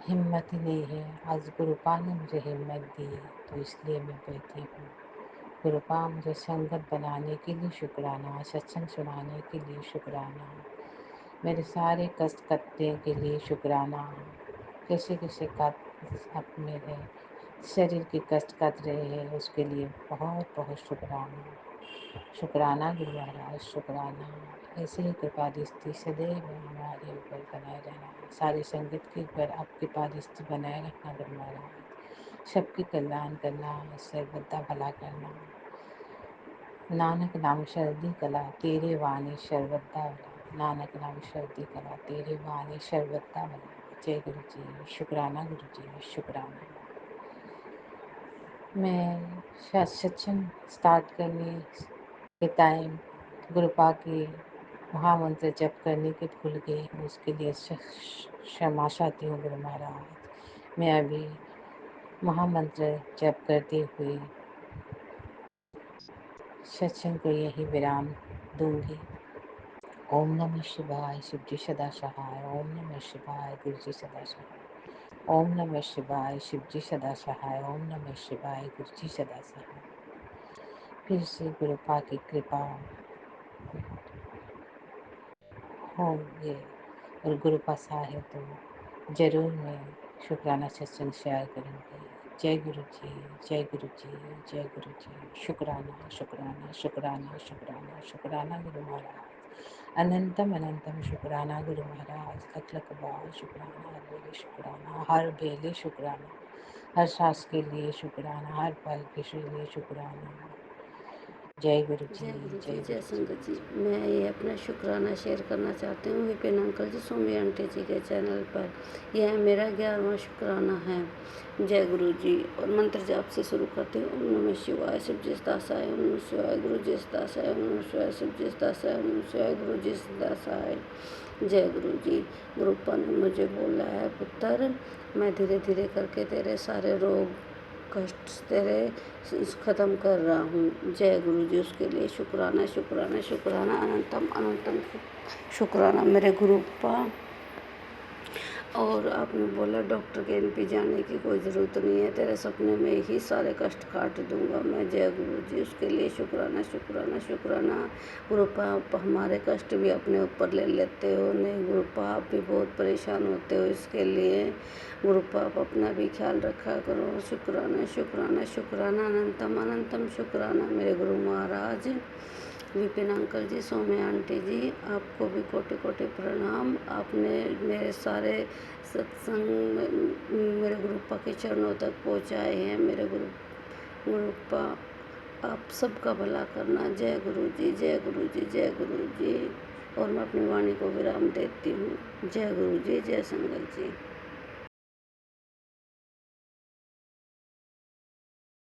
हिम्मत ही नहीं है। आज गुरुपा ने मुझे हिम्मत दी, तो इसलिए मैं बैठी हूँ। गुरुपा मुझे संगत बनाने के लिए शुक्राना, सत्संग सुनाने के लिए शुक्राना, मेरे सारे कष्ट कटने के लिए शुक्राना। कैसे कैसे अब मेरे शरीर के कष्ट कट रहे हैं, उसके लिए बहुत बहुत शुक्राना। शुक्राना गुरु महाराज, शुक्राना। ऐसे ही कृपा दृष्टि सदैव हमारे ऊपर बनाए रहना। सारी संगत के ऊपर आपकी कृपा दृष्टि बनाए रखना गुरु महाराज। सबकी कल्याण करना, सर्वदा भला करना। नानक नाम शरदी कला तेरे वाणी सर्वदा भला। नानक नाम शरदी कला तेरे वाणी सर्वदा भला। जय गुरु जी, शुक्राना गुरु जी, शुक्राना। मैं सत्संग स्टार्ट करने के टाइम गुरुपा की महामंत्र जप करने के भूल गई हूँ, उसके लिए क्षमा चाहती हूँ गुरु महाराज। मैं अभी महामंत्र जप करते हुए सत्संग को यही विराम दूंगी। ओम नमः शिवाय, शिव जी सदा सहाय। ओम नमः शिवाय, गुरु जी सदा सहाय। ओम नमः शिवाय, शिव जी सदा सहाय। ओम नमः शिवाय, गुरु जी सदा सहाय। फिर से गुरुपा की कृपा होंगे और गुरुपा है तो ज़रूर मैं शुक्राना सत्संग शेयर करूँगी। जय गुरु जी, जय गुरु जी, जय गुरु जी। शुक्राना शुक्राना शुक्राना शुक्राना शुक्राना गुरु महाराज। अनंतम अनंतम शुक्राना गुरु महाराज। लख लख बार शुक्राना, हर वेले शुक्राना, हर बेले शुक्राना, हर सांस के लिए शुक्राना, हर पल के लिए शुक्राना। जय गुरु जी। जय गुरु जी, जय जय गुरु जी। संगत जी। मैं ये अपना शुक्राना शेयर करना चाहती हूँ विपिन अंकल जी, सोमी आंटी जी के चैनल पर। यह मेरा 11वां शुक्राना है। जय गुरु जी। और मंत्र जाप से शुरू करती हूँ। ओम नमः शिवाय, शिव जी दासाय, ओम नमः शिवाय, गुरु जी दासाय, ओम नमः शिवाय, शिव जी दासाय, ओम नमः शिवाय, गुरु जी दासाय। जय गुरु जी। गुरुपा ने मुझे बोला है, पुत्र मैं धीरे धीरे करके तेरे सारे रोग कष्ट तेरे ख़त्म कर रहा हूँ। जय गुरु जी। उसके लिए शुक्राना शुक्राना शुक्राना, अनंतम अनंतम शुक्राना मेरे गुरुपा। और आपने बोला डॉक्टर के एनपी जाने की कोई ज़रूरत नहीं है, तेरे सपने में ही सारे कष्ट काट दूंगा मैं। जय गुरु जी। उसके लिए शुक्राना शुक्राना शुक्राना। गुरुपा आप हमारे कष्ट भी अपने ऊपर ले लेते हो। नहीं गुरुपा, आप भी बहुत परेशान होते हो, इसके लिए गुरुपा आप अपना भी ख्याल रखा करो। शुक्राना शुक्राना शुक्राना, अनंतम अनंतम शुक्राना मेरे गुरु महाराज। विपिन अंकल जी, सौम्य आंटी जी, आपको भी कोटि कोटि प्रणाम। आपने मेरे सारे सत्संग मेरे गुरुपा के चरणों तक पहुँचाए हैं। मेरे गुरुपा आप सबका भला करना। जय गुरु जी, जय गुरु जी, जय गुरु जी। और मैं अपनी वाणी को विराम देती हूँ। जय गुरु जी, जय संगत जी।